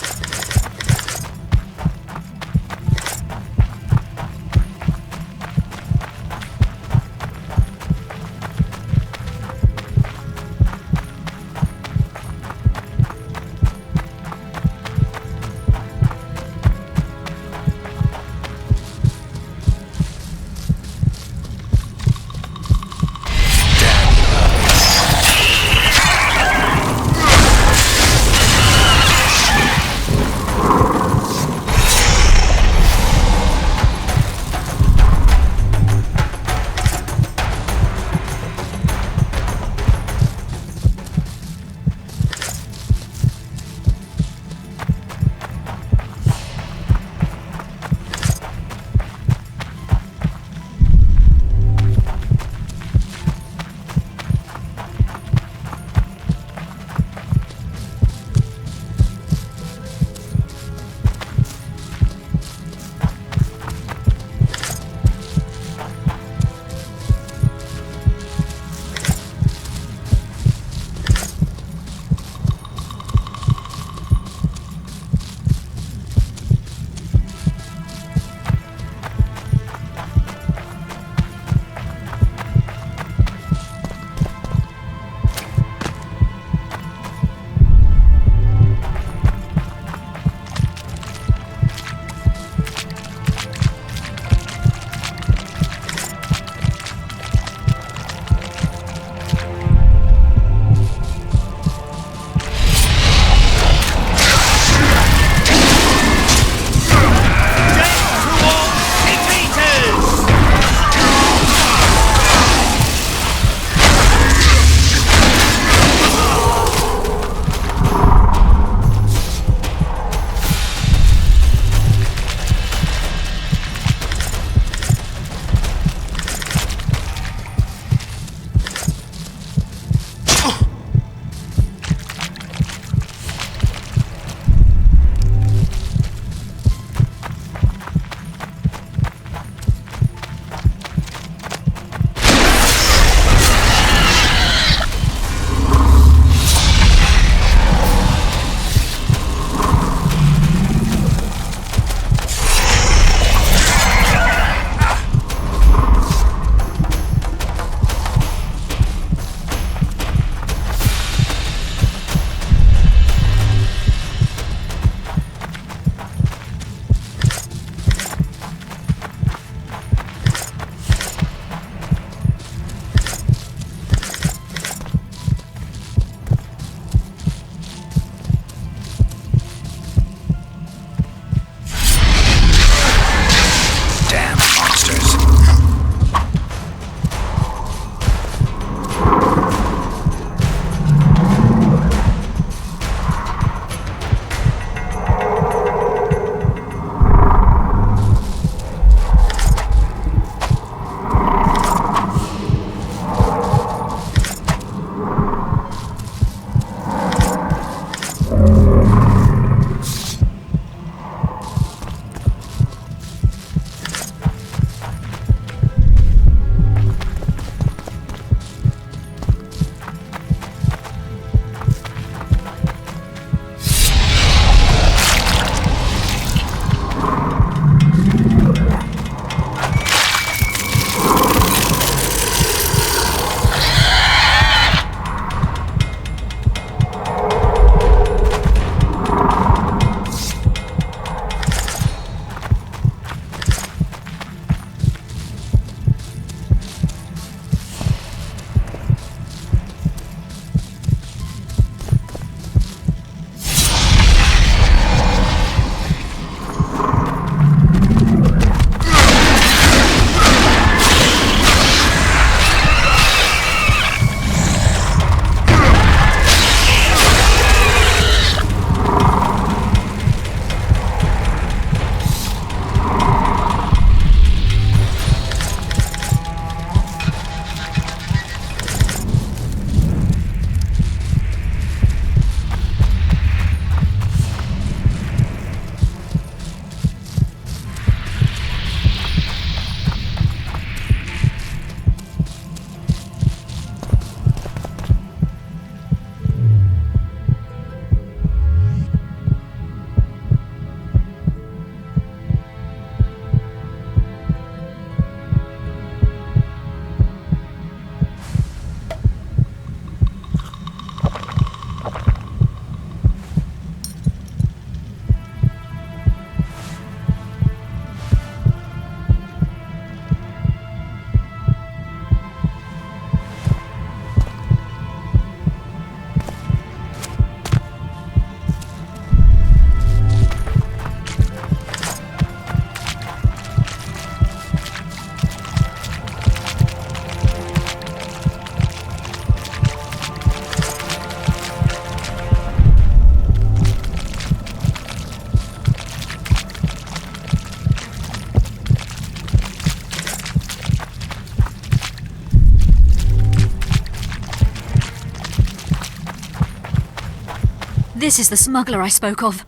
This is the smuggler I spoke of.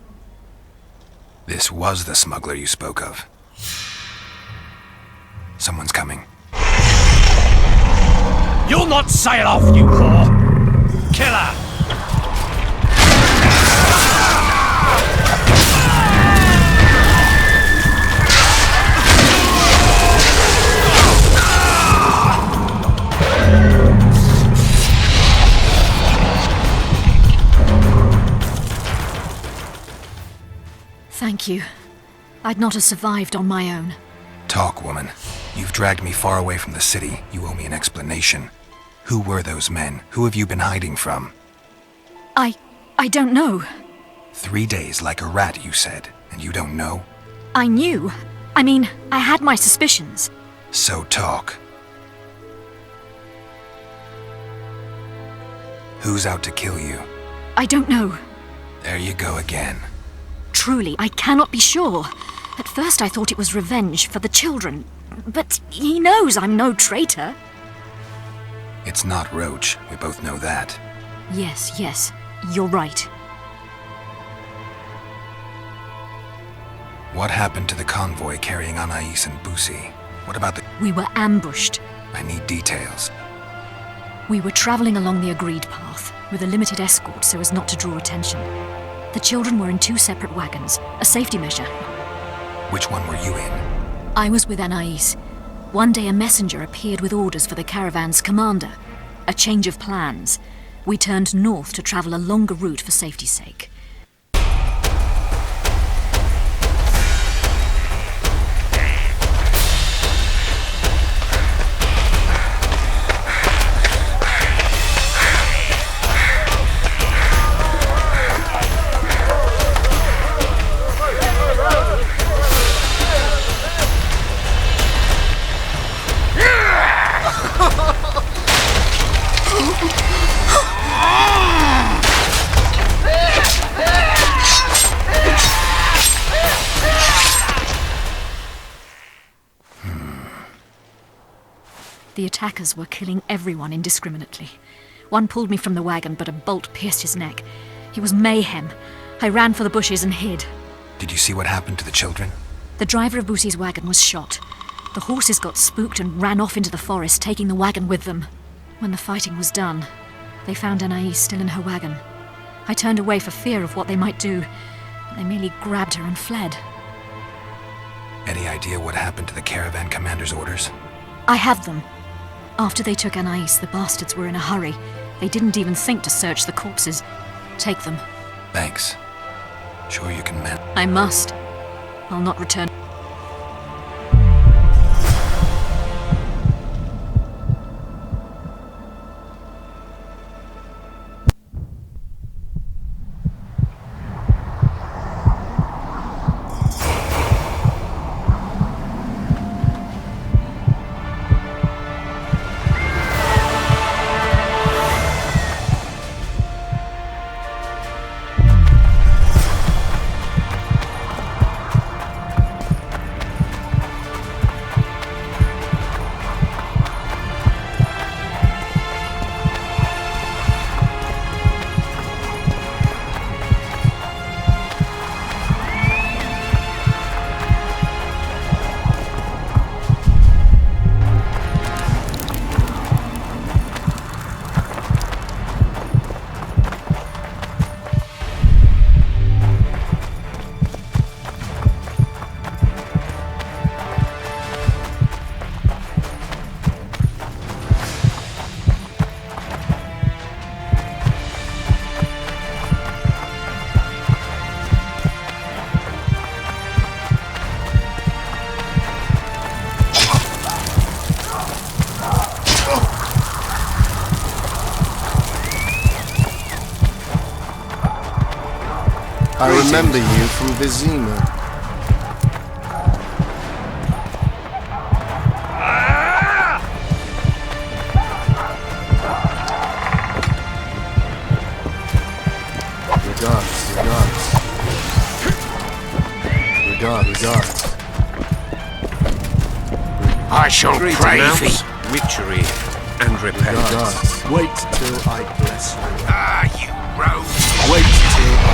This was the smuggler you spoke of. Someone's coming. You'll not sail off, you whore! Killer! Thank you. I'd not have survived on my own. Talk, woman. You've dragged me far away from the city. You owe me an explanation. Who were those men? Who have you been hiding from? I don't know. 3 days like a rat, you said, and you don't know? I knew. I mean, I had my suspicions. So talk. Who's out to kill you? I don't know. There you go again. Truly, I cannot be sure. At first I thought it was revenge for the children. But he knows I'm no traitor. It's not Roach. We both know that. Yes. You're right. What happened to the convoy carrying Anais and Busi? What about the... We were ambushed. I need details. We were traveling along the agreed path, with a limited escort so as not to draw attention. The children were in 2 separate wagons, a safety measure. Which one were you in? I was with Anais. One day a messenger appeared with orders for the caravan's commander. A change of plans. We turned north to travel a longer route for safety's sake. The attackers were killing everyone indiscriminately. One pulled me from the wagon, but a bolt pierced his neck. It was mayhem. I ran for the bushes and hid. Did you see what happened to the children? The driver of Busi's wagon was shot. The horses got spooked and ran off into the forest, taking the wagon with them. When the fighting was done, they found Anais still in her wagon. I turned away for fear of what they might do. They merely grabbed her and fled. Any idea what happened to the caravan commander's orders? I have them. After they took Anais, the bastards were in a hurry. They didn't even think to search the corpses. Take them. Thanks. Sure you can man. I must. I'll not return. I remember you from Vizima. Regards. I shall Great pray announce thee. witchery and repentance. Wait till I bless you. Ah, you rogue. Wait till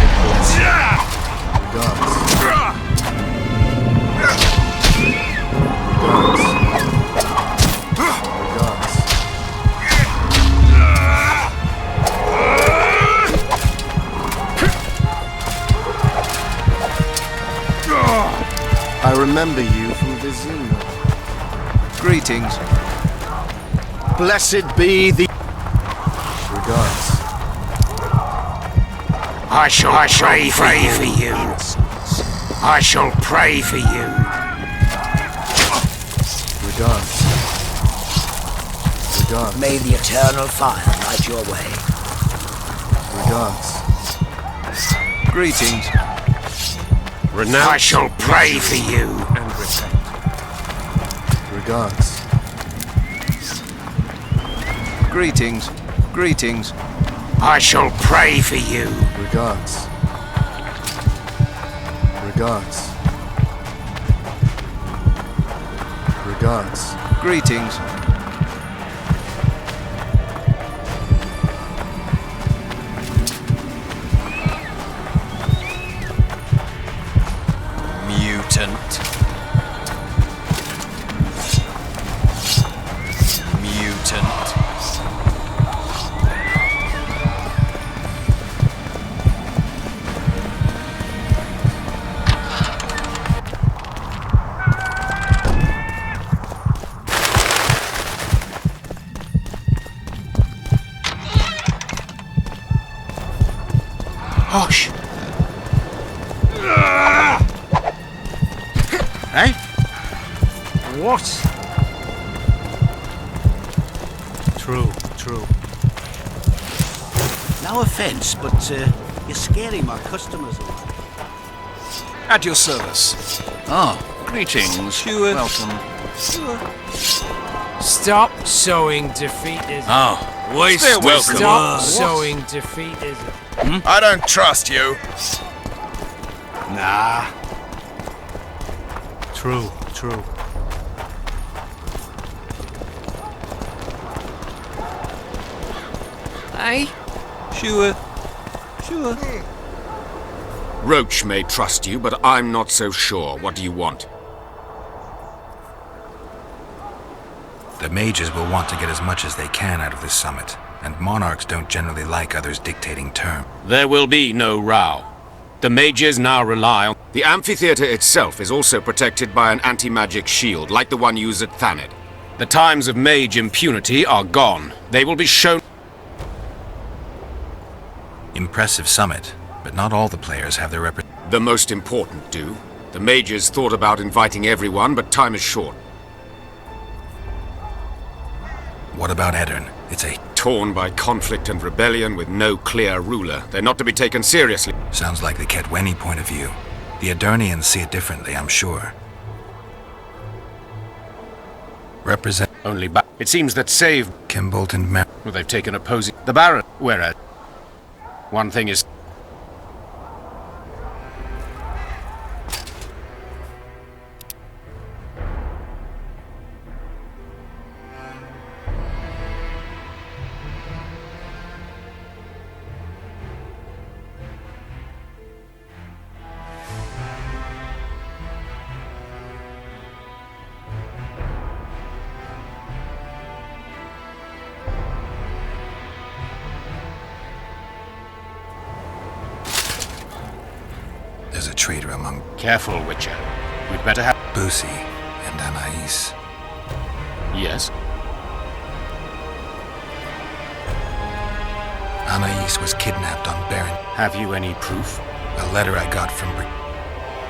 I remember you from Vizima. Greetings. Blessed be the... Regards. I shall pray for you. I shall pray for you. Regards. Regards. May the eternal fire light your way. Regards. Greetings. Renounce. I shall pray for you. And repent. Regards. Greetings. Greetings. I shall pray for you. Regards. Regards. Regards. Greetings. Mutant. Mutant. Hush. Eh? What? True. No offence, but you're scaring my customers away. At your service. Oh, greetings. Sure. Welcome. Stop sowing defeatism. Oh, Stay away welcome. from Stop sowing defeatism. I don't trust you. Nah. True. Eh? Sure. Roach may trust you, but I'm not so sure. What do you want? The mages will want to get as much as they can out of this summit, and monarchs don't generally like others dictating terms. There will be no row. The mages now rely on... The amphitheater itself is also protected by an anti-magic shield, like the one used at Thaned. The times of mage impunity are gone. They will be shown... Impressive summit, but not all the players have their The most important do. The mages thought about inviting everyone, but time is short. What about Eddern? It's a... Torn by conflict and rebellion with no clear ruler. They're not to be taken seriously. Sounds like the Ketweni point of view. The Edirnians see it differently, I'm sure. Represent... Only it seems that save... Kimbolt and Mer... Well, they've taken opposing... The Baron, whereas... One thing is... There's a traitor among... Careful, Witcher. We'd better have... Busi and Anais. Yes? Anais was kidnapped on Baron. Have you any proof? A letter I got from...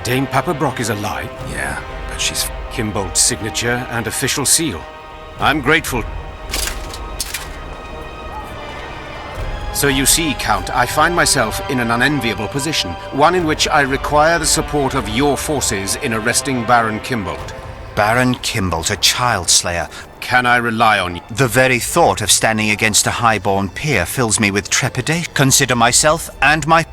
Dame Papa Brock is alive? Yeah, but she's... Kimbolt's signature and official seal. I'm grateful. So you see, Count, I find myself in an unenviable position, one in which I require the support of your forces in arresting Baron Kimbolt. Baron Kimbolt, a child slayer. Can I rely on you? The very thought of standing against a highborn peer fills me with trepidation. Consider myself and my...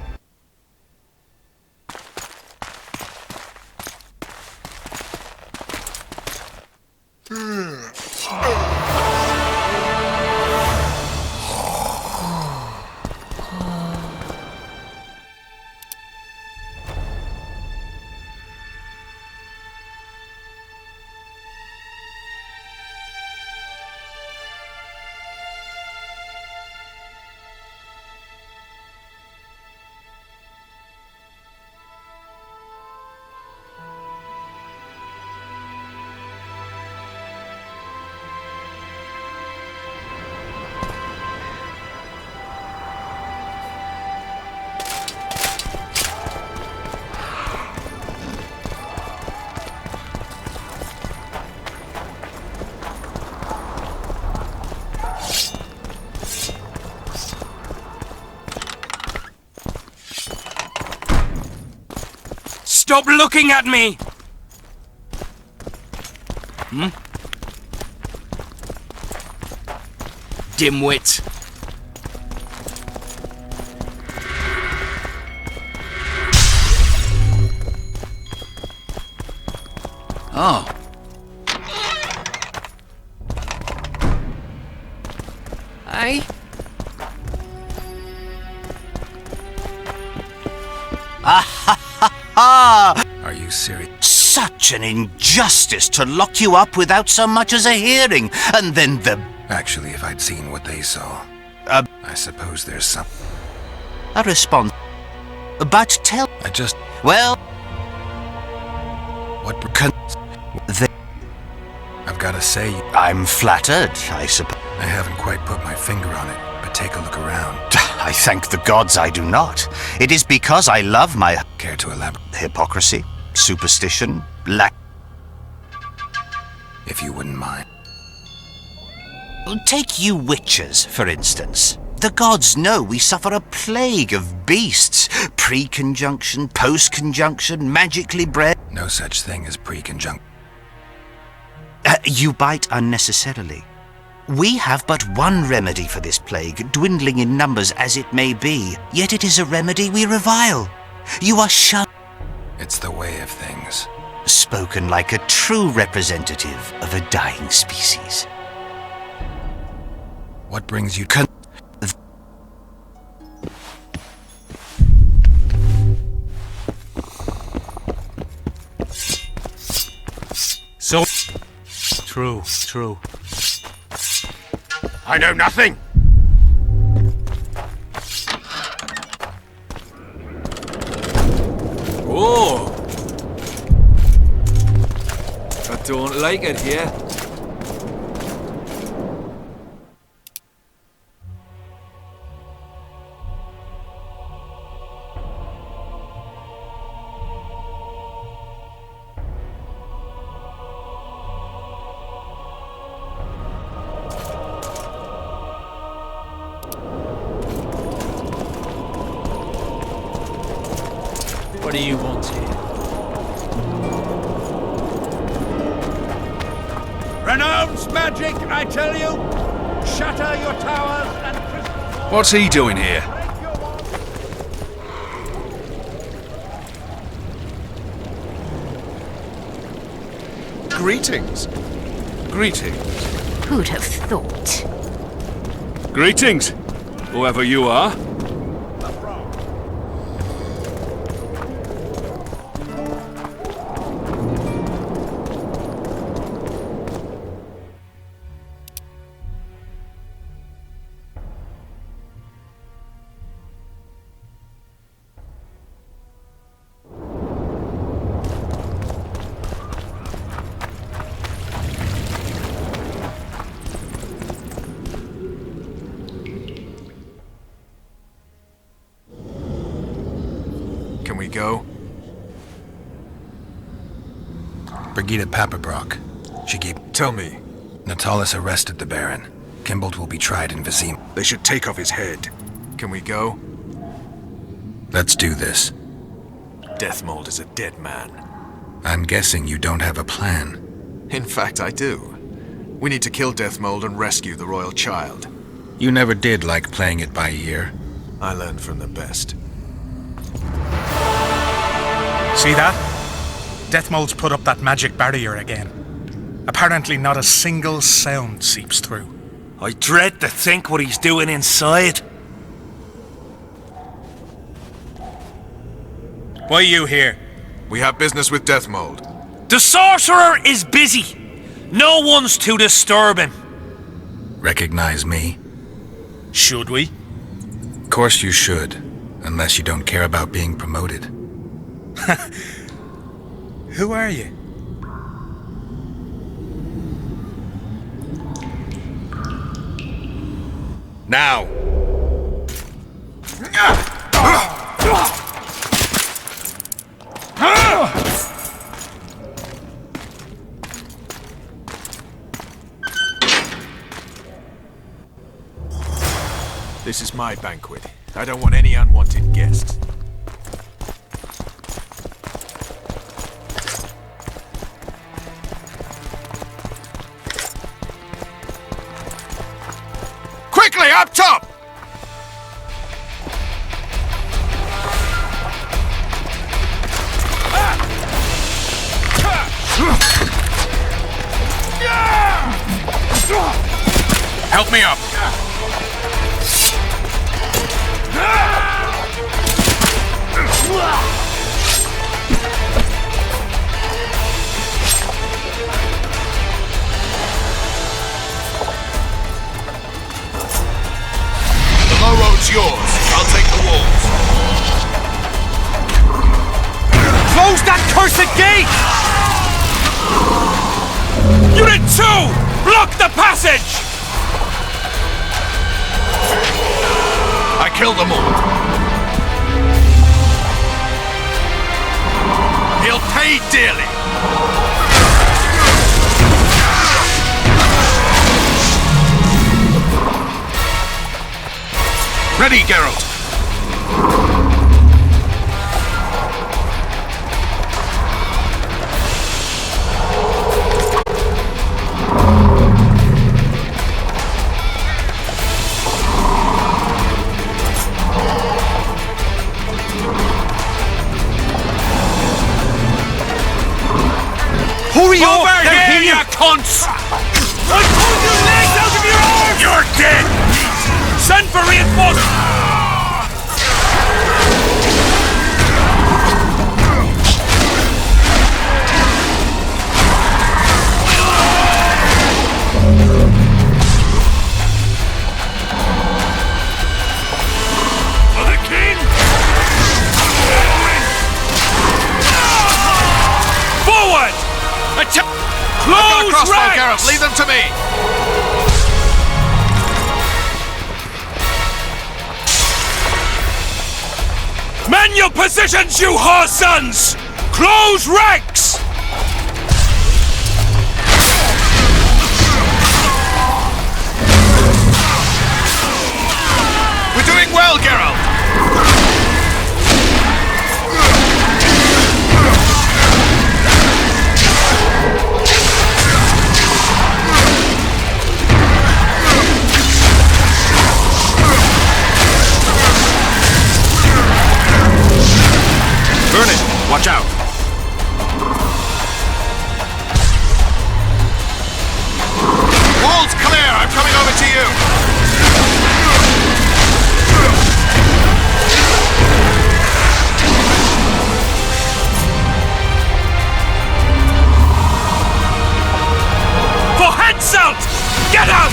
Stop looking at me! Dimwit. Oh. Hey? Are you serious? Such an injustice to lock you up without so much as a hearing, and then the... Actually, if I'd seen what they saw, I suppose there's some... A response. But tell... I just... Well... What... They... I've gotta say... I'm flattered, I suppose. I haven't quite put my finger on it, but take a look around. I thank the gods I do not. It is because I love my... Care to elaborate? Hypocrisy, superstition, lack... If you wouldn't mind. Take you witches, for instance. The gods know we suffer a plague of beasts. Pre-conjunction, post-conjunction, magically bred... No such thing as pre-conjunction. You bite unnecessarily. We have but one remedy for this plague, dwindling in numbers as it may be. Yet it is a remedy we revile. You are shunned. It's the way of things. Spoken like a true representative of a dying species. What brings you... So... True. I know nothing! Oh! I don't like it here. What do you want here? Renounce magic, I tell you! Shatter your towers and crystal... What's he doing here? Greetings. Who'd have thought? Greetings, whoever you are. Can we go? Brigida Papperbrock. She gave... Tell me. Natalis arrested the Baron. Kimbold will be tried in Vizim. They should take off his head. Can we go? Let's do this. Deathmold is a dead man. I'm guessing you don't have a plan. In fact, I do. We need to kill Deathmold and rescue the royal child. You never did like playing it by ear. I learned from the best. See that? Deathmold's put up that magic barrier again. Apparently not a single sound seeps through. I dread to think what he's doing inside. Why are you here? We have business with Deathmold. The sorcerer is busy. No one's to disturb him. Recognize me? Should we? Of course you should, unless you don't care about being promoted. Who are you? Now! This is my banquet. I don't want any unwanted guests. Hey, up top! Help me up! The low road's yours. I'll take the walls. Close that cursed gate! Unit 2! Block the passage! I killed them all. He'll pay dearly. Ready, Geralt. Hurry over here, you cunts! I'll pull your legs out of your arms! You're dead! Send for reinforcements! For the king! Forward! Close crossbow, ranks! Geralt. Leave them to me. Man your positions, you whore sons! Close ranks! We're doing well, Geralt. Watch out! Wall's clear! I'm coming over to you! For Hanselt! Get out!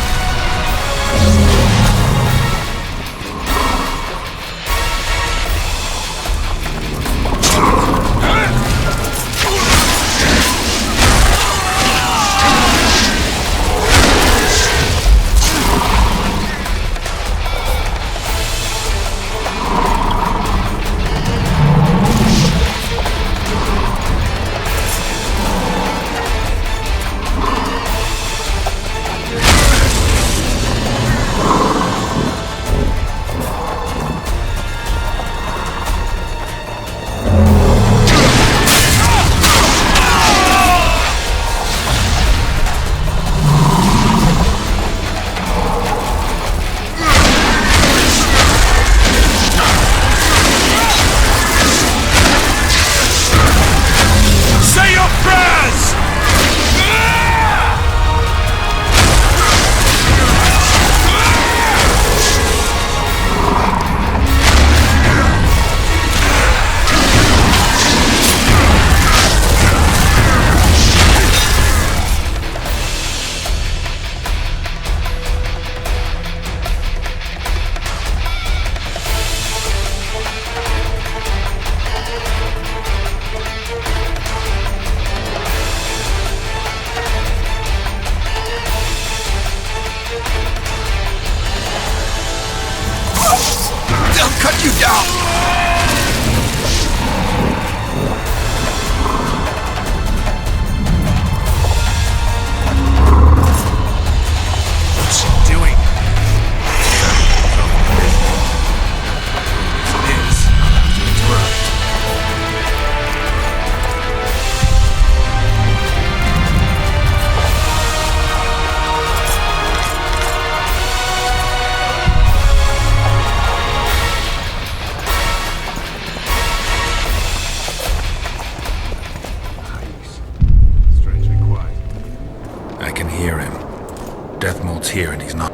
Deathmold's here and he's not.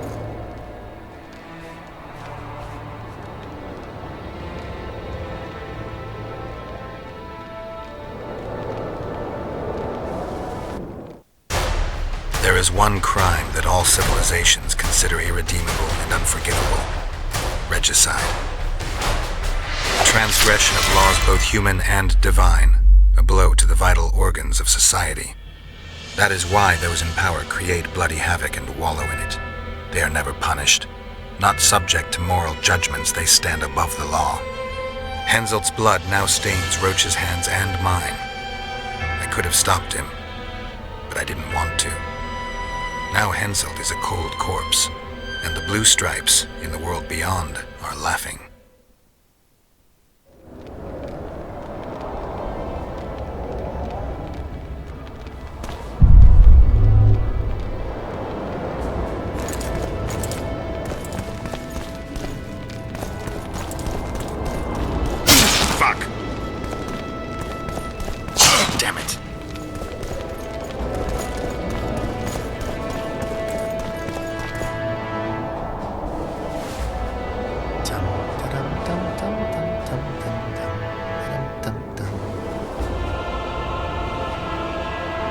There is one crime that all civilizations consider irredeemable and unforgivable: regicide. Transgression of laws both human and divine, a blow to the vital organs of society. That is why those in power create bloody havoc and wallow in it. They are never punished. Not subject to moral judgments, they stand above the law. Henselt's blood now stains Roach's hands and mine. I could have stopped him, but I didn't want to. Now Henselt is a cold corpse, and the blue stripes in the world beyond are laughing. Fuck! Damn it!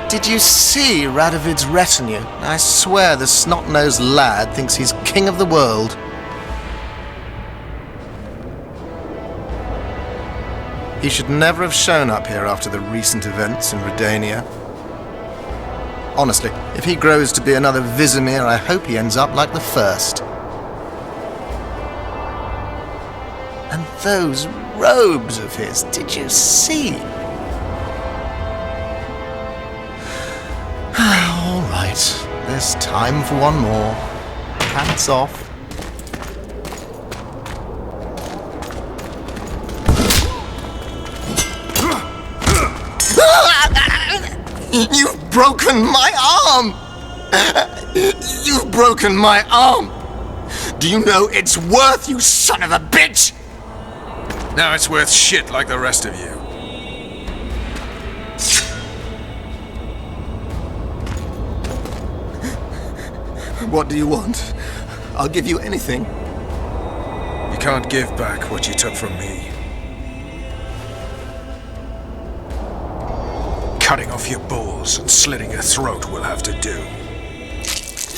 Did you see Radovid's retinue? I swear the snot-nosed lad thinks he's king of the world. He should never have shown up here after the recent events in Redania. Honestly, if he grows to be another Vizimir, I hope he ends up like the first. And those robes of his, did you see? All right, there's time for one more. Pants off. You've broken my arm! You've broken my arm! Do you know it's worth, you son of a bitch? Now it's worth shit like the rest of you. What do you want? I'll give you anything. You can't give back what you took from me. Cutting off your balls and slitting your throat will have to do.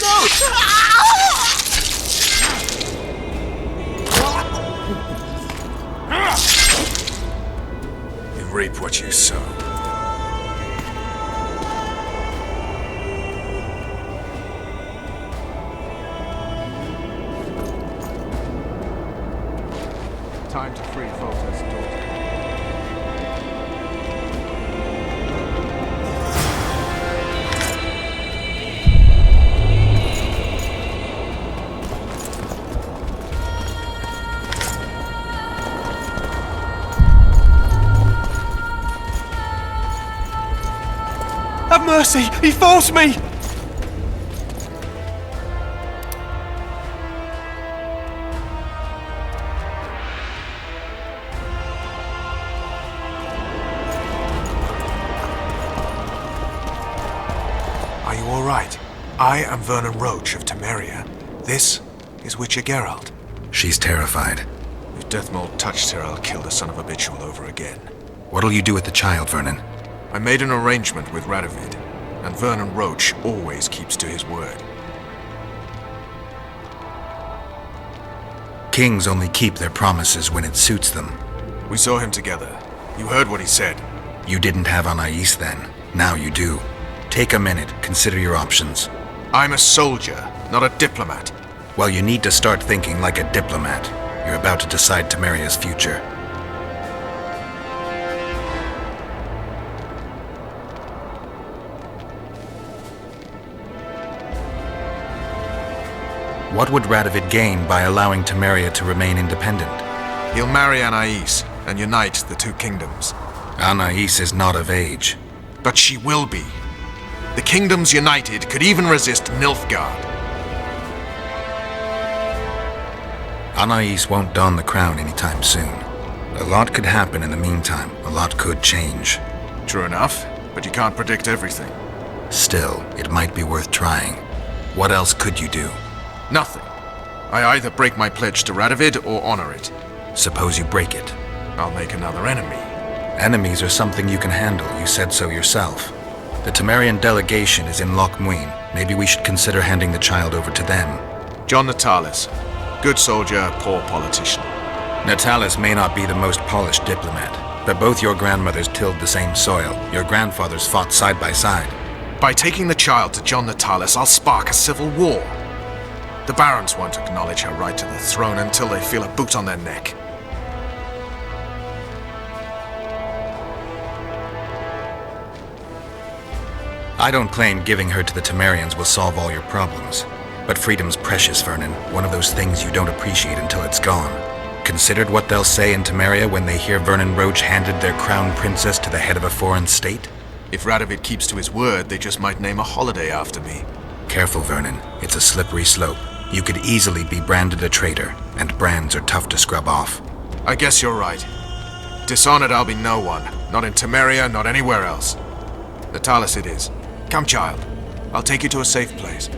No! You reap what you sow. Time to free Foltest's daughter. Have mercy! He forced me! Are you all right? I am Vernon Roach of Temeria. This is Witcher Geralt. She's terrified. If Deathmold touched her, I'll kill the son of a bitch all over again. What'll you do with the child, Vernon? I made an arrangement with Radovid, and Vernon Roach always keeps to his word. Kings only keep their promises when it suits them. We saw him together. You heard what he said. You didn't have Anais then. Now you do. Take a minute, consider your options. I'm a soldier, not a diplomat. Well, you need to start thinking like a diplomat. You're about to decide Temeria's future. What would Radovid gain by allowing Temeria to remain independent? He'll marry Anais and unite the two kingdoms. Anais is not of age. But she will be. The kingdoms united could even resist Nilfgaard. Anais won't don the crown anytime soon. A lot could happen in the meantime. A lot could change. True enough, but you can't predict everything. Still, it might be worth trying. What else could you do? Nothing. I either break my pledge to Radovid or honor it. Suppose you break it. I'll make another enemy. Enemies are something you can handle, you said so yourself. The Temerian delegation is in Loch Muin. Maybe we should consider handing the child over to them. John Natalis. Good soldier, poor politician. Natalis may not be the most polished diplomat, but both your grandmothers tilled the same soil. Your grandfathers fought side by side. By taking the child to John Natalis, I'll spark a civil war. The barons won't acknowledge her right to the throne until they feel a boot on their neck. I don't claim giving her to the Temerians will solve all your problems. But freedom's precious, Vernon. One of those things you don't appreciate until it's gone. Considered what they'll say in Temeria when they hear Vernon Roach handed their crown princess to the head of a foreign state? If Radovid keeps to his word, they just might name a holiday after me. Careful, Vernon. It's a slippery slope. You could easily be branded a traitor, and brands are tough to scrub off. I guess you're right. Dishonored I'll be no one. Not in Temeria, not anywhere else. Natalis it is. Come, child. I'll take you to a safe place.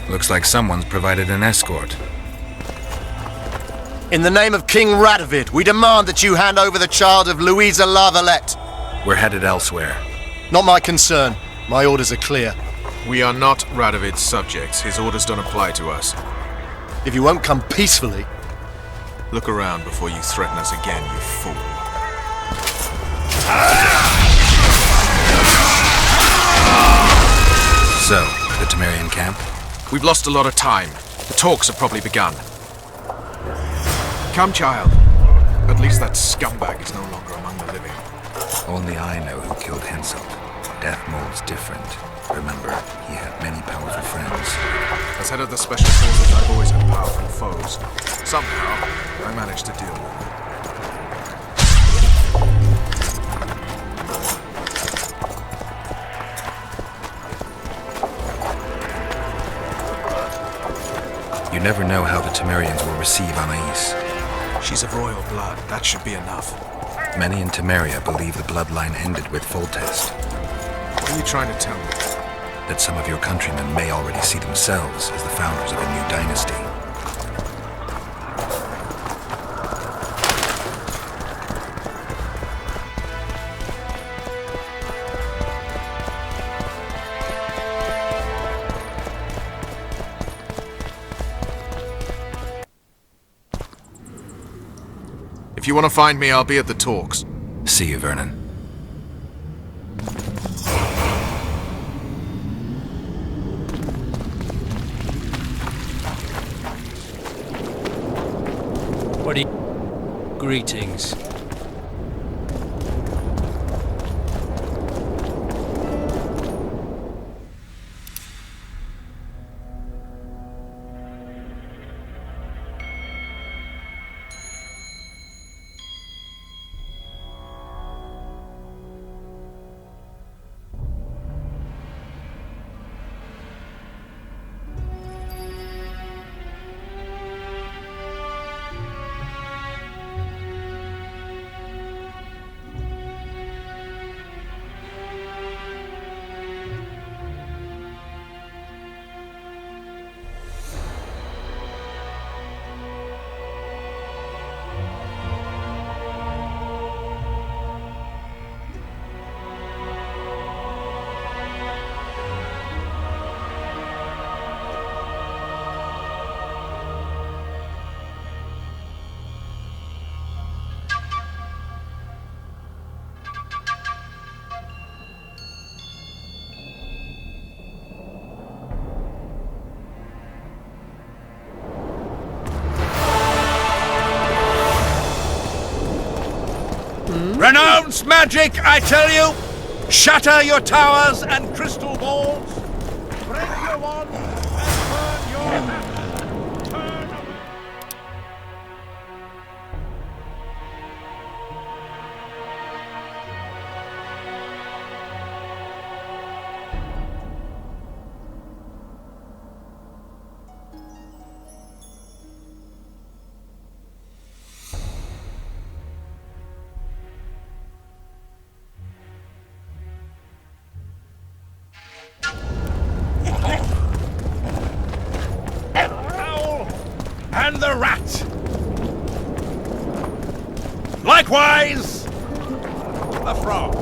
Looks like someone's provided an escort. In the name of King Radovid, we demand that you hand over the child of Louisa Lavalette. We're headed elsewhere. Not my concern. My orders are clear. We are not Radovid's subjects. His orders don't apply to us. If you won't come peacefully... Look around before you threaten us again, you fool. So, the Temerian camp? We've lost a lot of time. The talks have probably begun. Come, child. At least that scumbag is no longer among the living. Only I know who killed Henselt. Death Mold's different. Remember, he had many powerful friends. As head of the Special Forces, I've always had powerful foes. Somehow, I managed to deal with them. You never know how the Temerians will receive Anais. She's of royal blood. That should be enough. Many in Temeria believe the bloodline ended with Foltest. What are you trying to tell me? That some of your countrymen may already see themselves as the founders of a new dynasty. If you want to find me, I'll be at the talks. See you, Vernon. What are you... Greetings. Renounce magic, I tell you! Shatter your towers and crystal balls! Break your wands and burn your hands! Turn away! Likewise, the frog.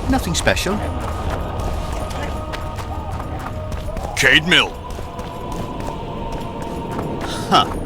Nothing special. Cade Mill. Huh.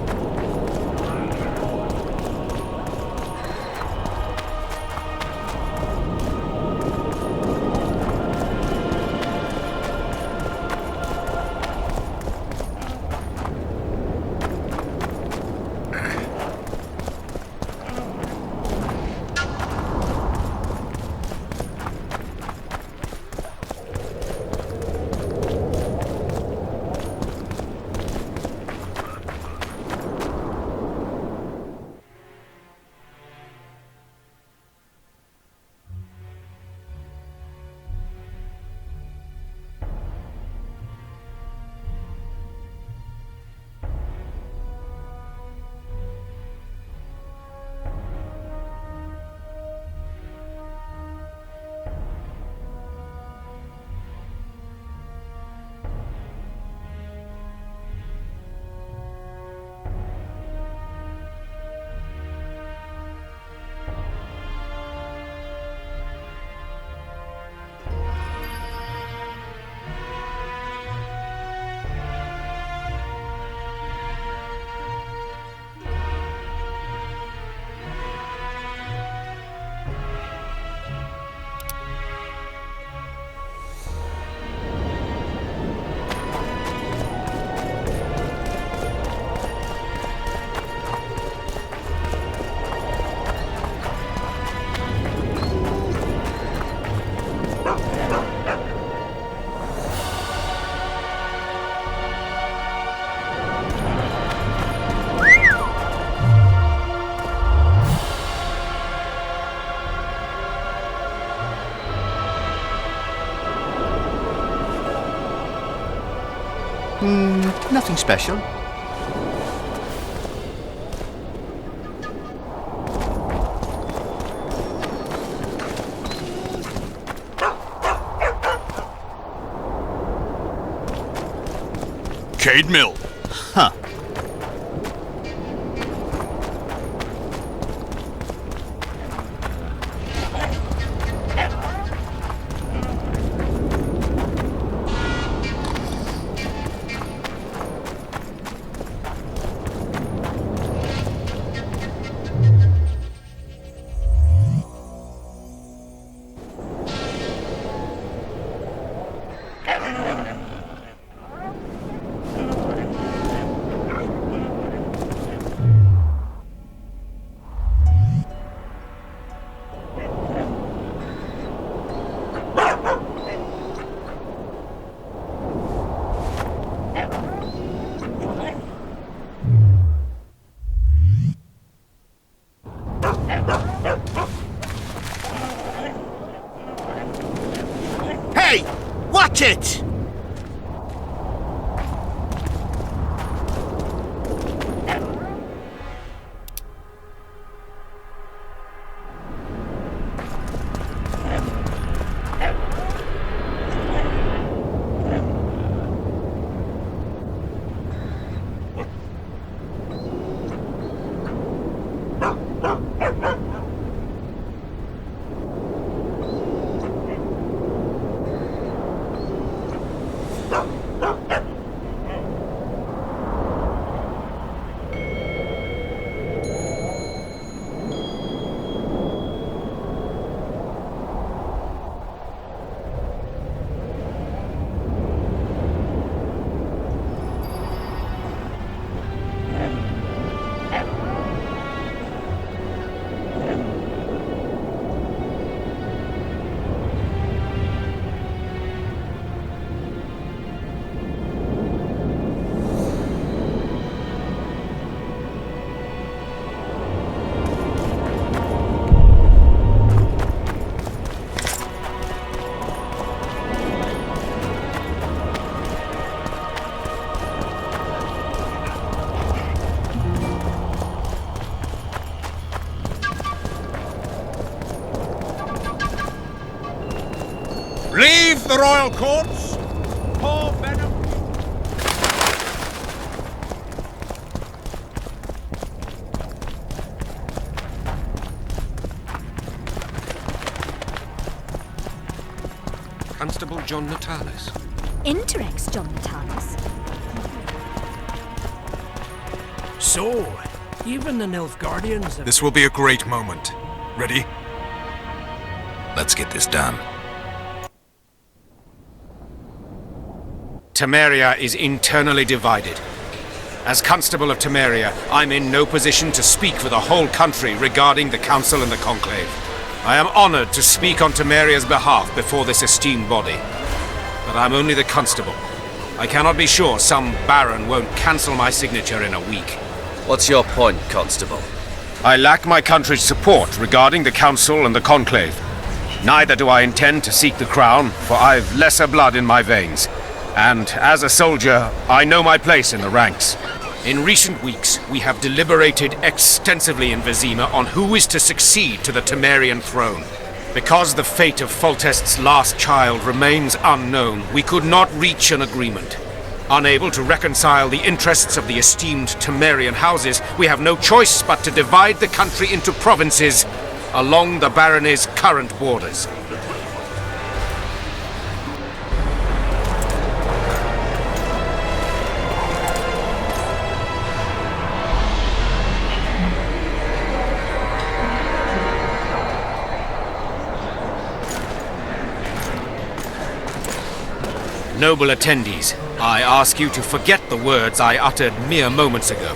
Nothing special. Cade Mill. Huh. Hey! Watch it! the royal courts. Pour venom. Constable John Natalis. Interrex John Natalis. So, even the Nilfgaardians have... This will be a great moment. Ready? Let's get this done. Temeria is internally divided. As Constable of Temeria, I'm in no position to speak for the whole country regarding the Council and the Conclave. I am honored to speak on Temeria's behalf before this esteemed body. But I'm only the Constable. I cannot be sure some Baron won't cancel my signature in a week. What's your point, Constable? I lack my country's support regarding the Council and the Conclave. Neither do I intend to seek the crown, for I've lesser blood in my veins. And as a soldier, I know my place in the ranks. In recent weeks, we have deliberated extensively in Vizima on who is to succeed to the Temerian throne. Because the fate of Foltest's last child remains unknown, we could not reach an agreement. Unable to reconcile the interests of the esteemed Temerian houses, we have no choice but to divide the country into provinces along the barony's current borders. Noble attendees, I ask you to forget the words I uttered mere moments ago.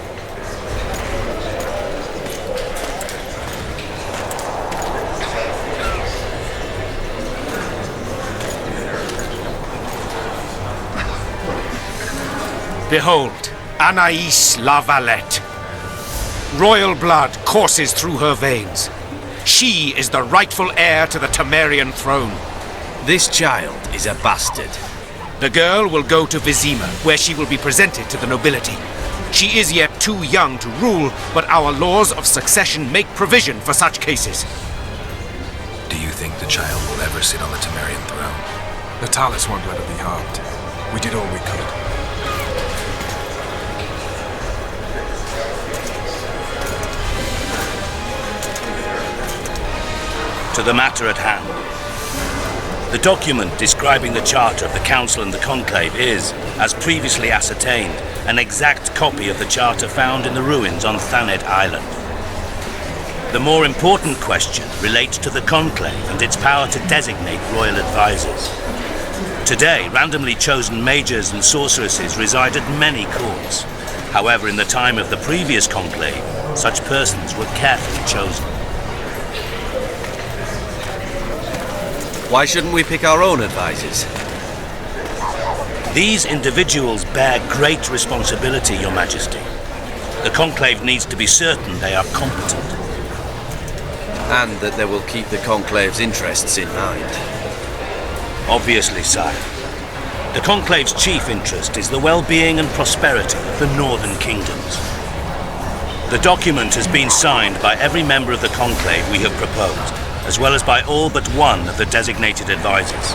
Behold, Anaïs La Valette. Royal blood courses through her veins. She is the rightful heir to the Temerian throne. This child is a bastard. The girl will go to Vizima, where she will be presented to the nobility. She is yet too young to rule, but our laws of succession make provision for such cases. Do you think the child will ever sit on the Temerian throne? Natalis won't let her be harmed. We did all we could. To the matter at hand. The document describing the charter of the Council and the Conclave is, as previously ascertained, an exact copy of the charter found in the ruins on Thanet Island. The more important question relates to the Conclave and its power to designate royal advisors. Today, randomly chosen mages and sorceresses reside at many courts. However, in the time of the previous Conclave, such persons were carefully chosen. Why shouldn't we pick our own advisors? These individuals bear great responsibility, Your Majesty. The Conclave needs to be certain they are competent. And that they will keep the Conclave's interests in mind. Obviously, sire. The Conclave's chief interest is the well-being and prosperity of the northern kingdoms. The document has been signed by every member of the Conclave we have proposed, as well as by all but one of the designated advisors.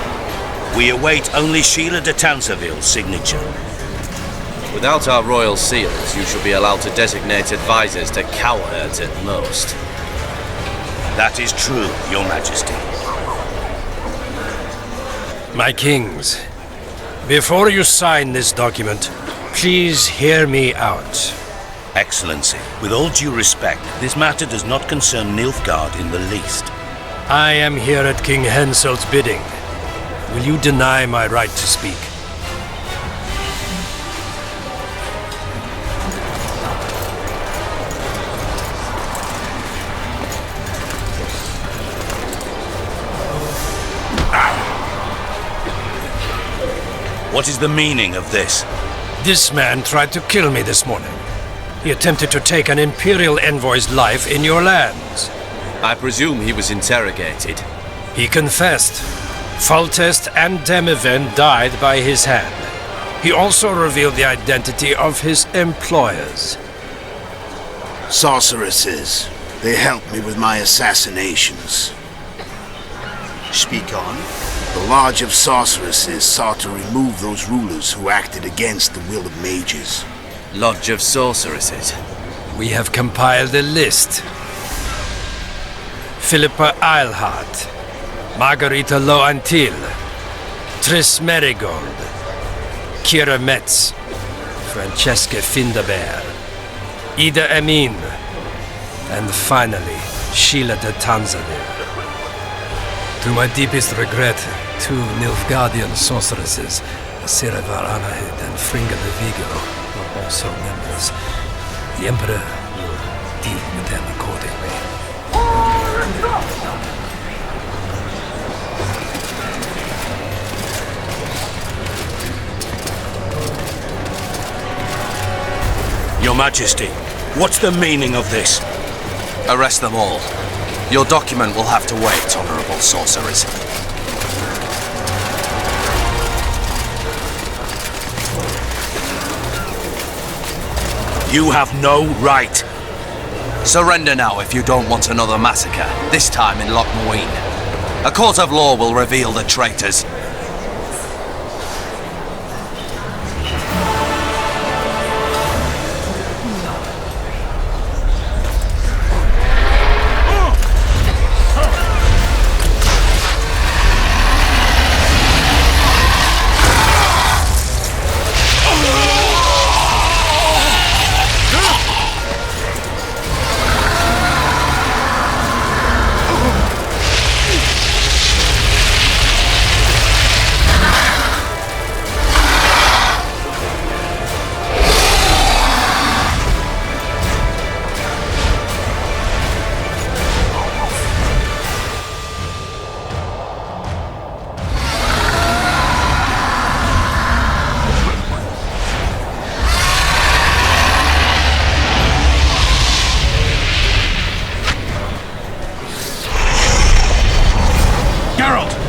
We await only Sheila de Tanseville's signature. Without our royal seals, you shall be allowed to designate advisors to cowards at most. That is true, Your Majesty. My kings, before you sign this document, please hear me out. Excellency, with all due respect, this matter does not concern Nilfgaard in the least. I am here at King Henselt's bidding. Will you deny my right to speak? What is the meaning of this? This man tried to kill me this morning. He attempted to take an Imperial envoy's life in your lands. I presume he was interrogated. He confessed. Foltest and Demiven died by his hand. He also revealed the identity of his employers. Sorceresses. They helped me with my assassinations. Speak on. The Lodge of Sorceresses sought to remove those rulers who acted against the will of mages. Lodge of Sorceresses. We have compiled a list. Philippa Eilhart, Margarita Loantil, Triss Merigold, Kira Metz, Francesca Findaber, Ida Amin, and finally, Sheila de Tanzanir. To my deepest regret, 2 Nilfgaardian sorceresses, Siravar Anahid and Fringa de Vigo, were also members. The Emperor will deal with them accordingly. Your Majesty, what's the meaning of this? Arrest them all. Your document will have to wait, honorable sorcerers. You have no right. Surrender now if you don't want another massacre, this time in Loch Muine. A court of law will reveal the traitors.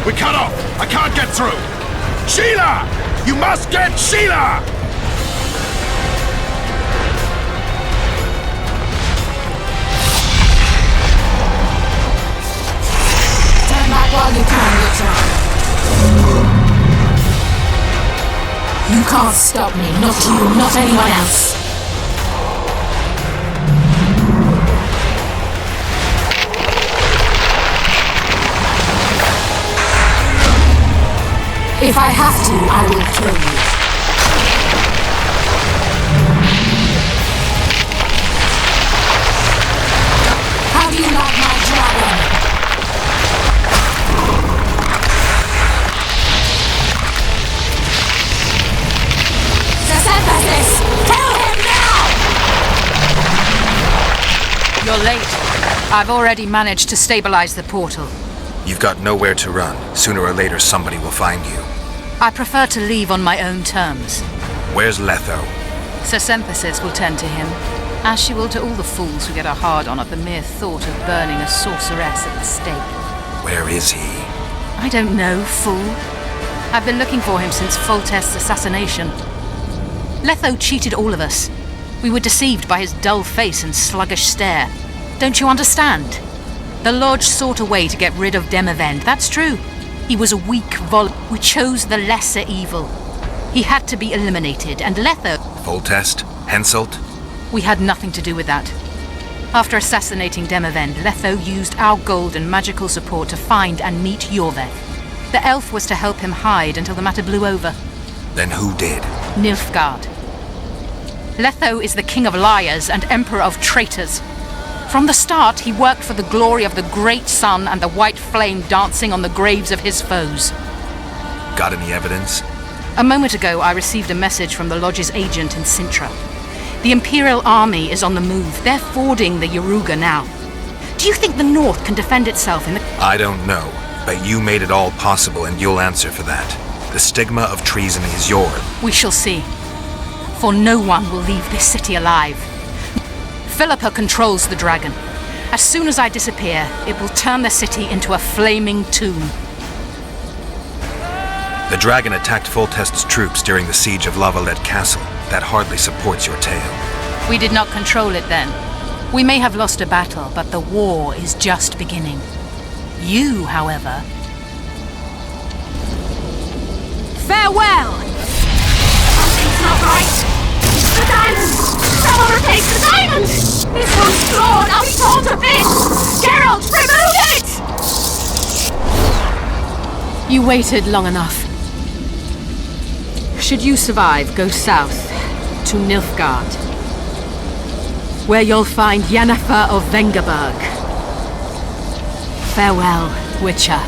We cut off! I can't get through! Sheila! You must get Sheila! Turn back while you can, Victor. You can't stop me. Not you, not anyone else. If I have to, I will kill you. How do you like my dragon? Emphasis! Kill him now! You're late. I've already managed to stabilize the portal. You've got nowhere to run. Sooner or later, somebody will find you. I prefer to leave on my own terms. Where's Letho? Emphasis will tend to him, as she will to all the fools who get a hard-on at the mere thought of burning a sorceress at the stake. Where is he? I don't know, fool. I've been looking for him since Foltest's assassination. Letho cheated all of us. We were deceived by his dull face and sluggish stare. Don't you understand? The Lodge sought a way to get rid of Demavend, that's true. He was a weak We chose the lesser evil. He had to be eliminated, and Letho... Foltest? Henselt? We had nothing to do with that. After assassinating Demavend, Letho used our gold and magical support to find and meet Yorveth. The elf was to help him hide until the matter blew over. Then who did? Nilfgaard. Letho is the king of liars and emperor of traitors. From the start, he worked for the glory of the great sun and the white flame dancing on the graves of his foes. Got any evidence? A moment ago, I received a message from the Lodge's agent in Sintra. The Imperial Army is on the move. They're fording the Yaruga now. Do you think the North can defend itself in the... I don't know, but you made it all possible and you'll answer for that. The stigma of treason is yours. We shall see. For no one will leave this city alive. Philippa controls the dragon. As soon as I disappear, it will turn the city into a flaming tomb. The dragon attacked Foltest's troops during the siege of Lavalette Castle. That hardly supports your tale. We did not control it then. We may have lost a battle, but the war is just beginning. You, however... Farewell! Something's not right! The diamond! Someone will take the diamond! This one's flawed! I'll be torn to bits! Geralt, remove it! You waited long enough. Should you survive, go south to Nilfgaard, where you'll find Yennefer of Vengerberg. Farewell, Witcher.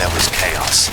there was chaos.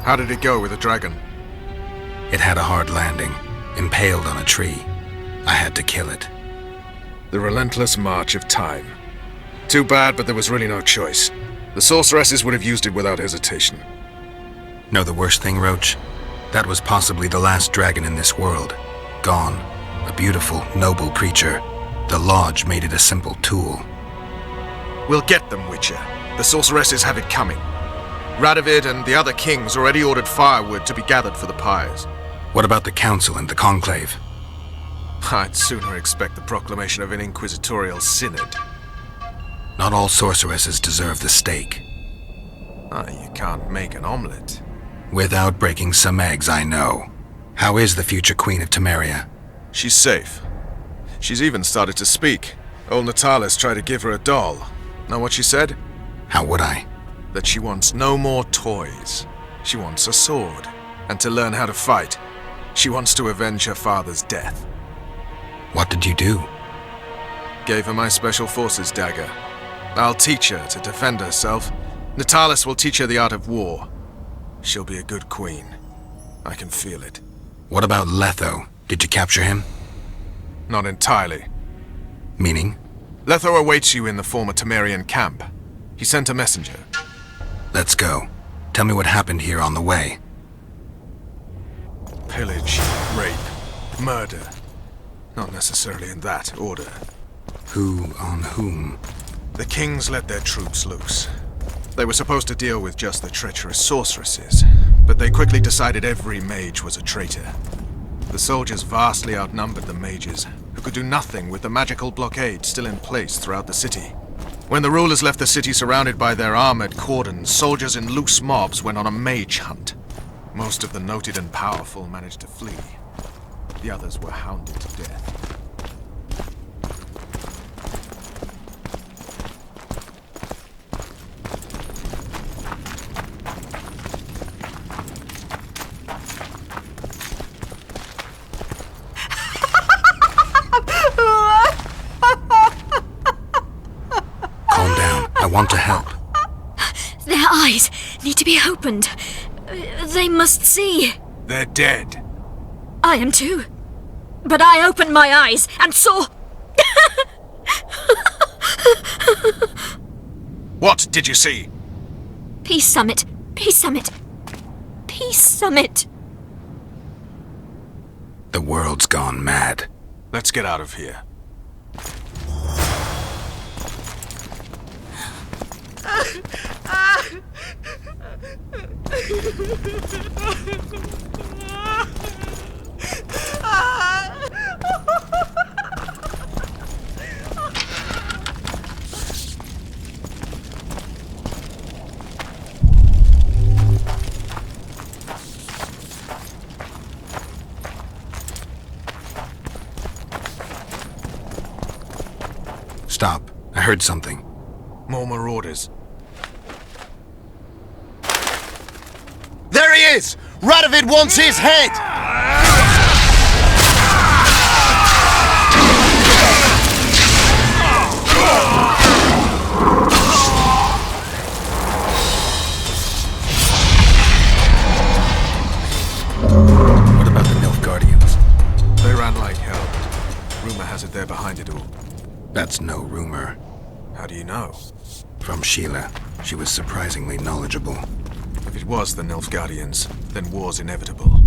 How did it go with the dragon? It had a hard landing, impaled on a tree. I had to kill it. The relentless march of time. Too bad, but there was really no choice. The sorceresses would have used it without hesitation. Know the worst thing, Roach? That was possibly the last dragon in this world. Gone. A beautiful, noble creature. The Lodge made it a simple tool. We'll get them, Witcher. The sorceresses have it coming. Radovid and the other kings already ordered firewood to be gathered for the pyres. What about the Council and the Conclave? I'd sooner expect the proclamation of an inquisitorial synod. Not all sorceresses deserve the stake. You can't make an omelette. Without breaking some eggs, I know. How is the future Queen of Temeria? She's safe. She's even started to speak. Old Natalis tried to give her a doll. Know what she said? How would I? That she wants no more toys. She wants a sword, and to learn how to fight. She wants to avenge her father's death. What did you do? Gave her my special forces dagger. I'll teach her to defend herself. Natalis will teach her the art of war. She'll be a good queen. I can feel it. What about Letho? Did you capture him? Not entirely. Meaning? Letho awaits you in the former Temerian camp. He sent a messenger. Let's go. Tell me what happened here on the way. Pillage, rape, murder. Not necessarily in that order. Who on whom? The kings let their troops loose. They were supposed to deal with just the treacherous sorceresses, but they quickly decided every mage was a traitor. The soldiers vastly outnumbered the mages, who could do nothing with the magical blockade still in place throughout the city. When the rulers left the city surrounded by their armored cordons, soldiers in loose mobs went on a mage hunt. Most of the noted and powerful managed to flee. The others were hounded to death. Calm down. I want to help. Their eyes need to be opened. They must see. They're dead. I am too. But I opened my eyes and saw... What did you see? Peace Summit. Peace Summit. Peace Summit. The world's gone mad. Let's get out of here. Stop. I heard something. More marauders. There he is! Radovid wants his head! What about the Nilfgaardians? They ran like hell. Rumor has it they're behind it all. That's no rumor. How do you know? From Sheila. She was surprisingly knowledgeable. If it was the Nilfgaardians, then war's inevitable.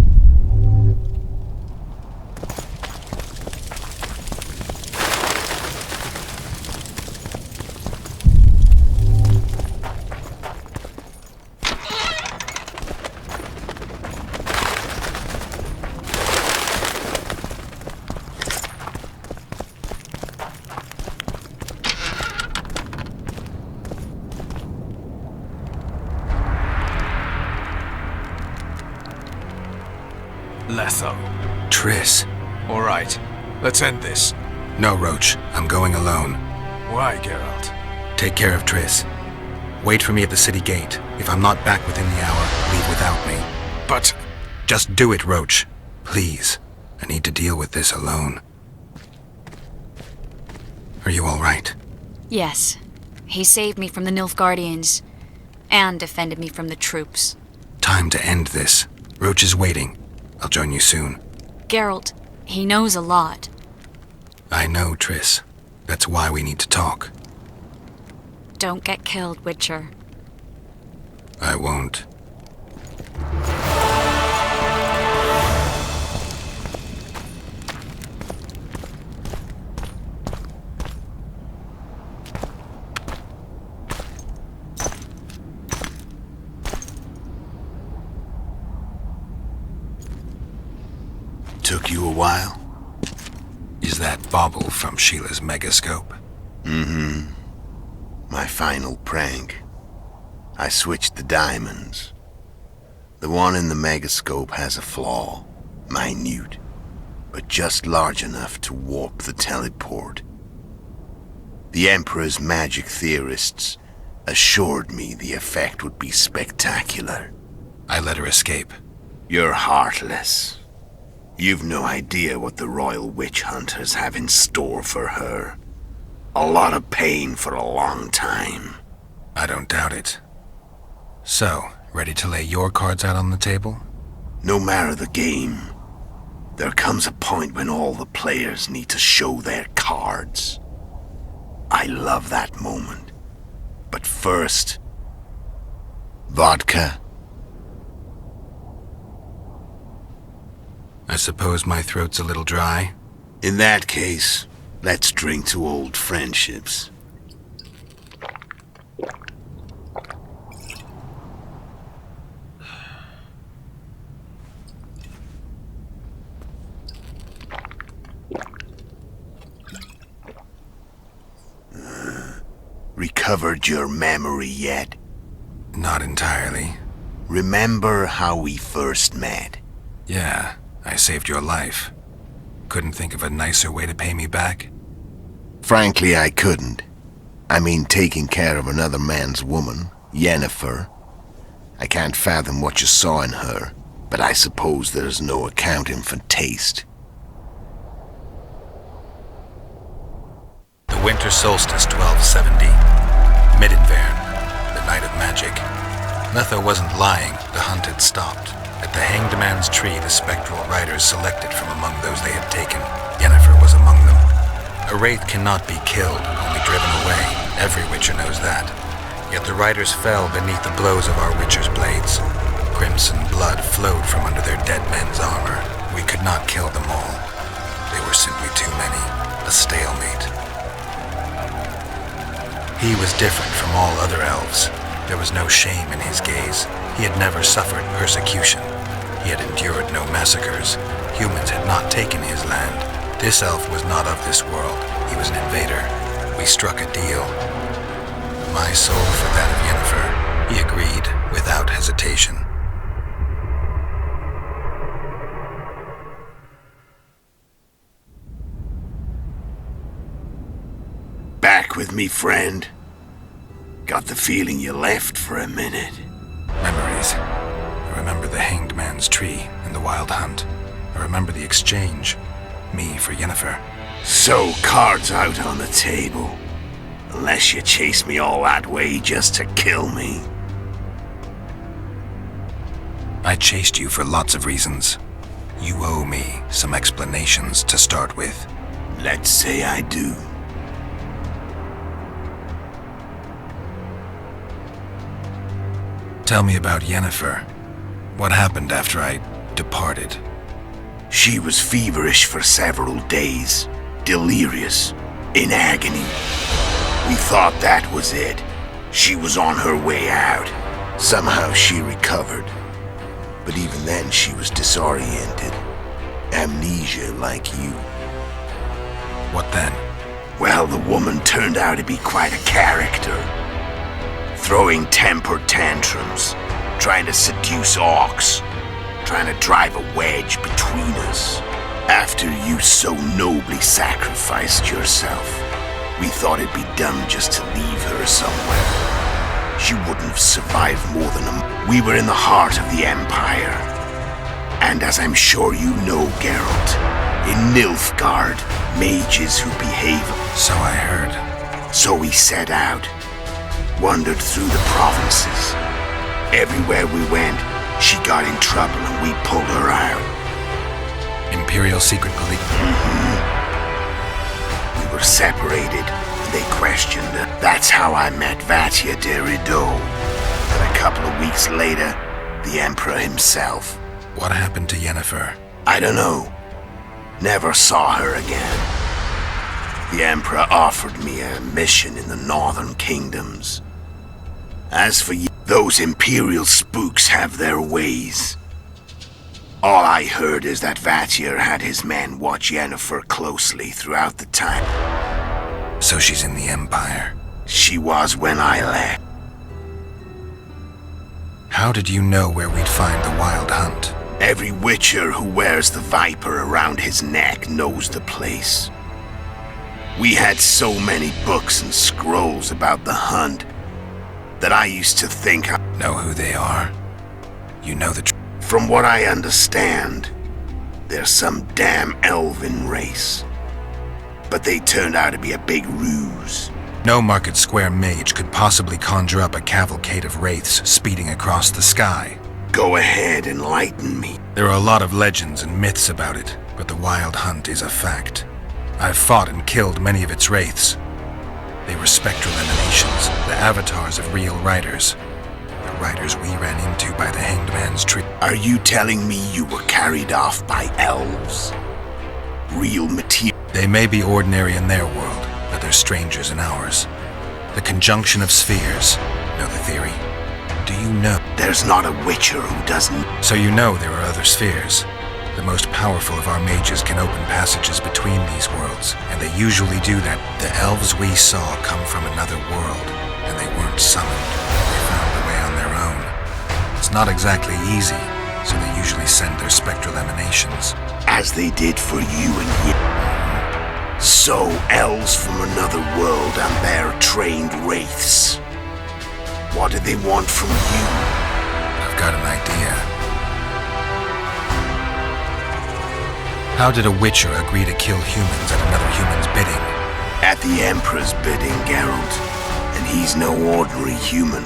Letho. Triss. All right, let's end this. No, Roach. I'm going alone. Why, Geralt? Take care of Triss. Wait for me at the city gate. If I'm not back within the hour, leave without me. But... Just do it, Roach. Please. I need to deal with this alone. Are you all right? Yes. He saved me from the Nilfgaardians, and defended me from the troops. Time to end this. Roach is waiting. I'll join you soon. Geralt, he knows a lot. I know, Triss. That's why we need to talk. Don't get killed, Witcher. I won't. Took you a while? Is that bauble from Sheila's megascope? Mm-hmm. My final prank. I switched the diamonds. The one in the megascope has a flaw. Minute. But just large enough to warp the teleport. The Emperor's magic theorists assured me the effect would be spectacular. I let her escape. You're heartless. You've no idea what the royal witch hunters have in store for her. A lot of pain for a long time. I don't doubt it. So, ready to lay your cards out on the table? No matter the game, there comes a point when all the players need to show their cards. I love that moment. But first... vodka. I suppose my throat's a little dry? In that case, let's drink to old friendships. Recovered your memory yet? Not entirely. Remember how we first met? Yeah, I saved your life. Couldn't think of a nicer way to pay me back? Frankly, I couldn't. I mean, taking care of another man's woman, Yennefer. I can't fathom what you saw in her, but I suppose there's no accounting for taste. The winter solstice 1270. Midinvern, the night of magic. Letho wasn't lying, the hunt had stopped. At the Hanged Man's Tree, the spectral riders selected from among those they had taken. Yennefer was among them. A wraith cannot be killed, only driven away. Every Witcher knows that. Yet the riders fell beneath the blows of our Witcher's blades. Crimson blood flowed from under their dead men's armor. We could not kill them all. They were simply too many. A stalemate. He was different from all other elves. There was no shame in his gaze. He had never suffered persecution. He had endured no massacres. Humans had not taken his land. This elf was not of this world. He was an invader. We struck a deal. My soul for that of Yennefer. He agreed without hesitation. Back with me, friend. Got the feeling you left for a minute. Memories. I remember the Hanged Man's Tree and the Wild Hunt. I remember the exchange. Me for Yennefer. So, cards out on the table. Unless you chase me all that way just to kill me. I chased you for lots of reasons. You owe me some explanations to start with. Let's say I do. Tell me about Yennefer. What happened after I departed? She was feverish for several days. Delirious. In agony. We thought that was it. She was on her way out. Somehow she recovered. But even then she was disoriented. Amnesia like you. What then? Well, the woman turned out to be quite a character. Throwing temper tantrums, trying to seduce orcs. trying to drive a wedge between us. After you so nobly sacrificed yourself, we thought it'd be dumb just to leave her somewhere. She wouldn't have survived more than a... We were in the heart of the Empire. And as I'm sure you know, Geralt, in Nilfgaard, mages who behave... So I heard. So we set out, wandered through the provinces. Everywhere we went, she got in trouble and we pulled her out. Imperial secret police. We were separated. They questioned her. That's how I met Vatia Directo. And a couple of weeks later, the Emperor himself. What happened to Yennefer? I don't know. Never saw her again. The Emperor offered me a mission in the northern kingdoms. As for you, those Imperial spooks have their ways. All I heard is that Vatir had his men watch Yennefer closely throughout the time. So she's in the Empire? She was when I left. How did you know where we'd find the Wild Hunt? Every Witcher who wears the Viper around his neck knows the place. We had so many books and scrolls about the hunt that I used to think I know who they are. You know the truth. From what I understand, they're some damn elven race. But they turned out to be a big ruse. No Market Square mage could possibly conjure up a cavalcade of wraiths speeding across the sky. Go ahead, enlighten me. There are a lot of legends and myths about it, but the Wild Hunt is a fact. I've fought and killed many of its wraiths. They were spectral emanations, the avatars of real riders. The riders we ran into by the Hanged Man's Tree. Are you telling me you were carried off by elves? Real material? They may be ordinary in their world, but they're strangers in ours. The conjunction of spheres. Know the theory? Do you know? There's not a Witcher who doesn't. So you know there are other spheres. The most powerful of our mages can open passages between these worlds, and they usually do that. The elves we saw come from another world, and they weren't summoned. They found the way on their own. It's not exactly easy, so they usually send their spectral emanations. As they did for you and you. So, elves from another world and their trained wraiths. What do they want from you? I've got an idea. How did a Witcher agree to kill humans at another human's bidding? At the Emperor's bidding, Geralt. And he's no ordinary human.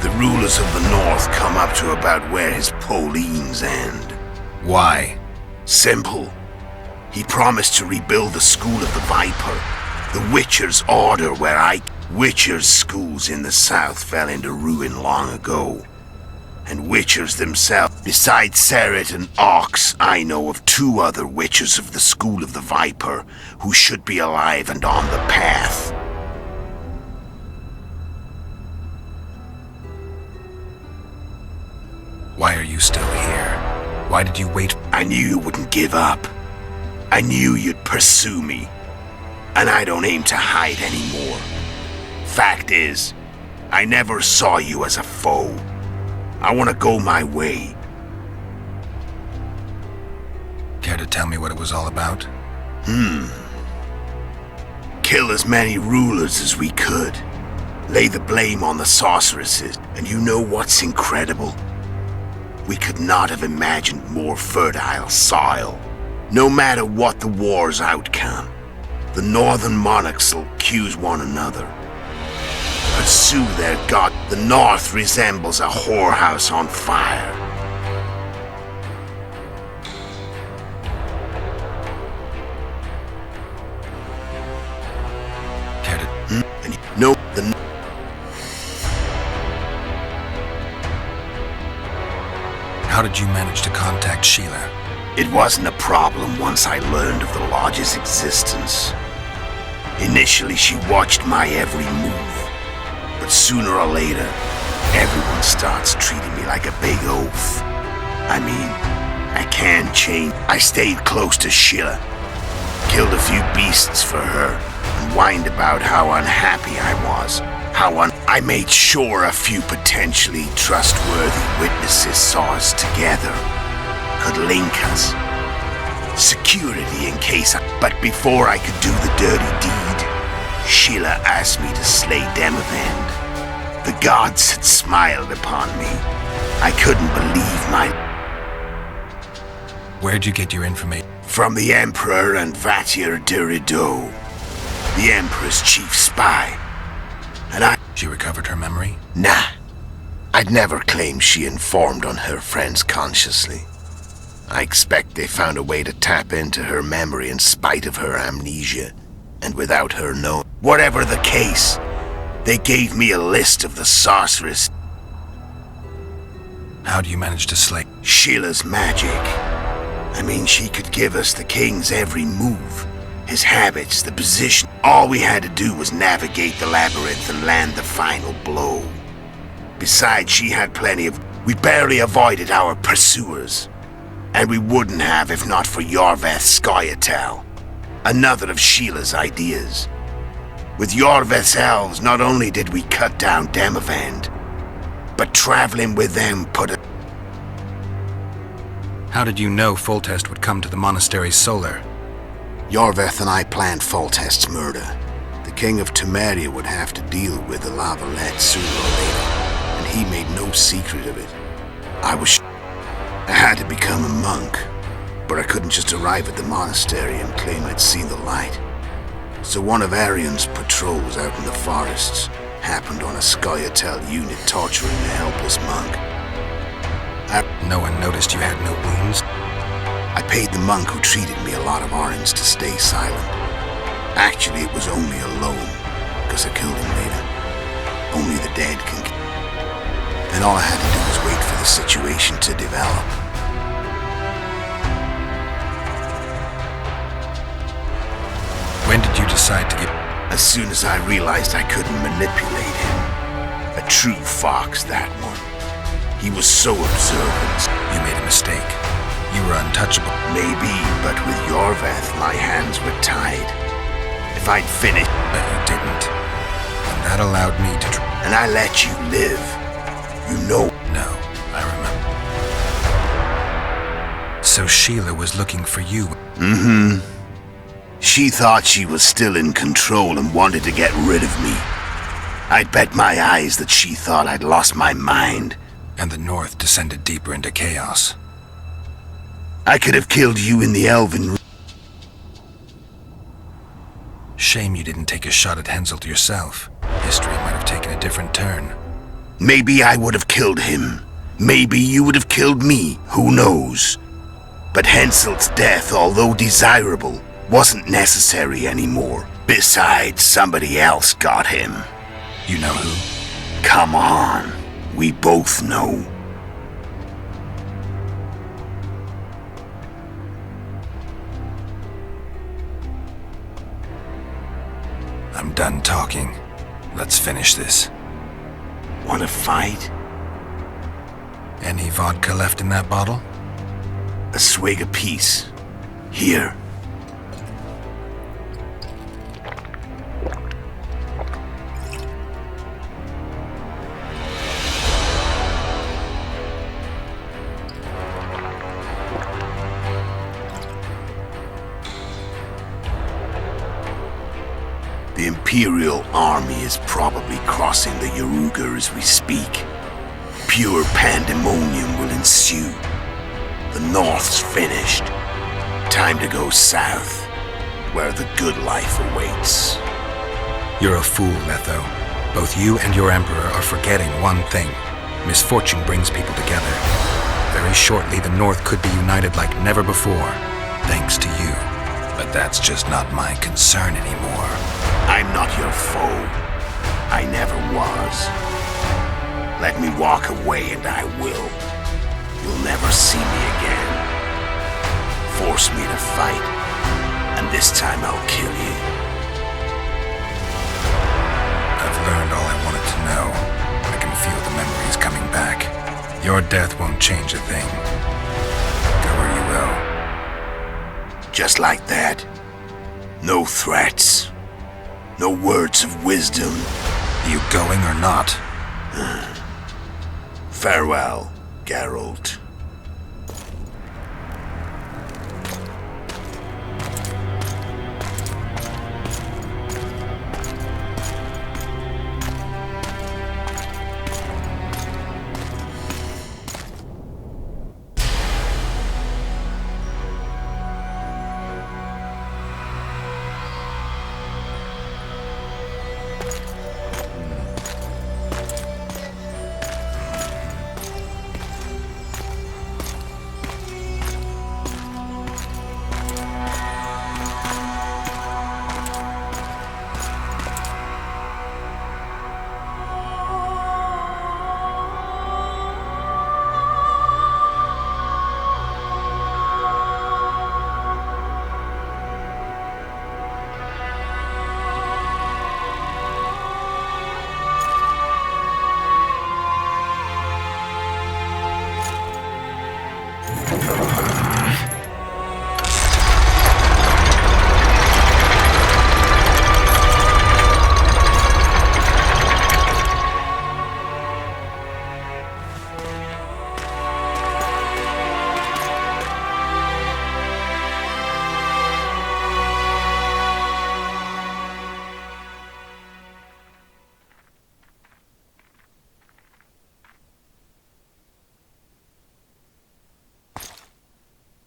The rulers of the North come up to about where his Pauline's end. Why? Simple. He promised to rebuild the School of the Viper. The Witcher's order where Witcher's schools in the south fell into ruin long ago. And Witchers themselves, besides Serret and Ox, I know of 2 other Witchers of the School of the Viper who should be alive and on the path. Why are you still here? Why did you wait? I knew you wouldn't give up. I knew you'd pursue me. And I don't aim to hide anymore. Fact is, I never saw you as a foe. I want to go my way. Care to tell me what it was all about? Kill as many rulers as we could. Lay the blame on the sorceresses. And you know what's incredible? We could not have imagined more fertile soil. No matter what the war's outcome, the northern monarchs will accuse one another. Pursue their god. The north resembles a whorehouse on fire. Care to... And no, the... How did you manage to contact Sheila? It wasn't a problem once I learned of the Lodge's existence. Initially, she watched my every move. But sooner or later, everyone starts treating me like a big oaf. I mean, I can't change. I stayed close to Sheila. Killed a few beasts for her, and whined about how unhappy I was. I made sure a few potentially trustworthy witnesses saw us together. Could link us. Security in case But before I could do the dirty deed, Sheila asked me to slay Demavend. The gods had smiled upon me. I couldn't believe my... Where'd you get your information? From the Emperor and Vatir Directo, the Emperor's chief spy. And She recovered her memory? Nah. I'd never claimed she informed on her friends consciously. I expect they found a way to tap into her memory in spite of her amnesia, and without her knowing. Whatever the case, they gave me a list of the sorceress. How do you manage to slay? Sheila's magic. I mean, she could give us the king's every move, his habits, the position. All we had to do was navigate the labyrinth and land the final blow. Besides, she had plenty of... We barely avoided our pursuers. And we wouldn't have if not for Yorveth's Skoyatel, another of Sheila's ideas. With Yorveth's elves, not only did we cut down Demavend, but traveling with them put a... How did you know Foltest would come to the monastery's solar? Yorveth and I planned Foltest's murder. The king of Temeria would have to deal with the Lavalette sooner or later, and he made no secret of it. I had to become a monk, but I couldn't just arrive at the monastery and claim I'd seen the light. So one of Arion's patrols out in the forests happened on a Skoyatel unit torturing a helpless monk. No one noticed you had no wounds? I paid the monk who treated me a lot of orens to stay silent. Actually, it was only a loan, because I killed him later. Only the dead can kill. Then all I had to do was wait for the situation to develop. When did you decide to get... As soon as I realized I couldn't manipulate him. A true fox, that one. He was so observant. You made a mistake. You were untouchable. Maybe, but with Yorveth, my hands were tied. If I'd finished... But you didn't. And that allowed me to... And I let you live. You know... No, I remember. So Sheila was looking for you. Mm-hmm. She thought she was still in control and wanted to get rid of me. I'd bet my eyes that she thought I'd lost my mind. And the North descended deeper into chaos. I could have killed you in the Elven... Shame you didn't take a shot at Henselt yourself. History might have taken a different turn. Maybe I would have killed him. Maybe you would have killed me. Who knows? But Henselt's death, although desirable, wasn't necessary anymore. Besides, somebody else got him. You know who? Come on. We both know. I'm done talking. Let's finish this. Want to fight? Any vodka left in that bottle? A swig apiece. Here. The Imperial army is probably crossing the Yaruga as we speak. Pure pandemonium will ensue. The North's finished. Time to go south, where the good life awaits. You're a fool, Letho. Both you and your Emperor are forgetting one thing. Misfortune brings people together. Very shortly, the North could be united like never before, thanks to you. But that's just not my concern anymore. I'm not your foe. I never was. Let me walk away and I will. You'll never see me again. Force me to fight, and this time I'll kill you. I've learned all I wanted to know. I can feel the memories coming back. Your death won't change a thing. Go where you will. Just like that. No threats. No words of wisdom. You going or not? Farewell, Geralt.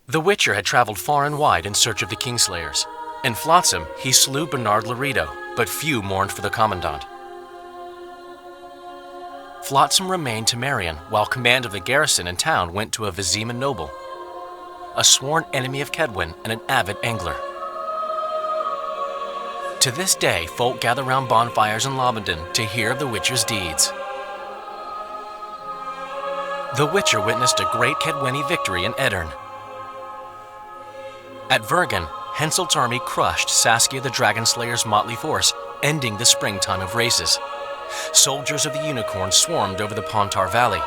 The Witcher had traveled far and wide in search of the Kingslayers. In Flotsam, he slew Bernard Laredo, but few mourned for the Commandant. Flotsam remained to Marion, while command of the garrison and town went to a Vizima noble, a sworn enemy of Kedwen and an avid angler. To this day, folk gather round bonfires in Lobendon to hear of the Witcher's deeds. The Witcher witnessed a great Kedweni victory in Edirn. At Vergen, Henselt's army crushed Saskia the Dragonslayer's motley force, ending the springtime of races. Soldiers of the Unicorn swarmed over the Pontar Valley.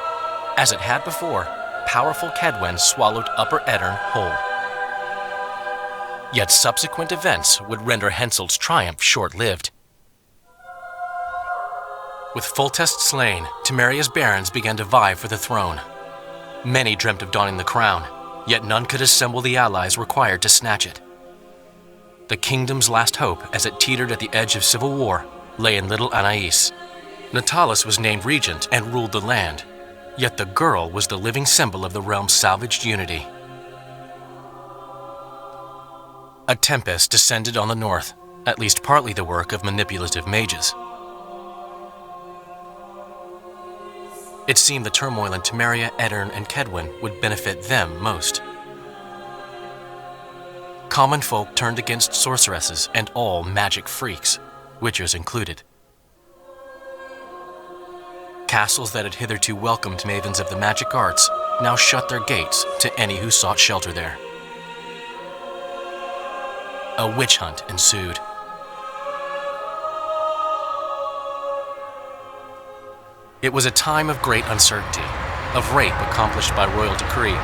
As it had before, powerful Kedwen swallowed Upper Edirn whole. Yet subsequent events would render Henselt's triumph short-lived. With Foltest slain, Temeria's barons began to vie for the throne. Many dreamt of donning the crown, yet none could assemble the allies required to snatch it. The kingdom's last hope, as it teetered at the edge of civil war, lay in little Anais. Natalis was named regent and ruled the land, yet the girl was the living symbol of the realm's salvaged unity. A tempest descended on the north, at least partly the work of manipulative mages. It seemed the turmoil in Temeria, Edirn, and Kedwen would benefit them most. Common folk turned against sorceresses and all magic freaks, witchers included. Castles that had hitherto welcomed mavens of the magic arts now shut their gates to any who sought shelter there. A witch hunt ensued. It was a time of great uncertainty, of rape accomplished by royal decree.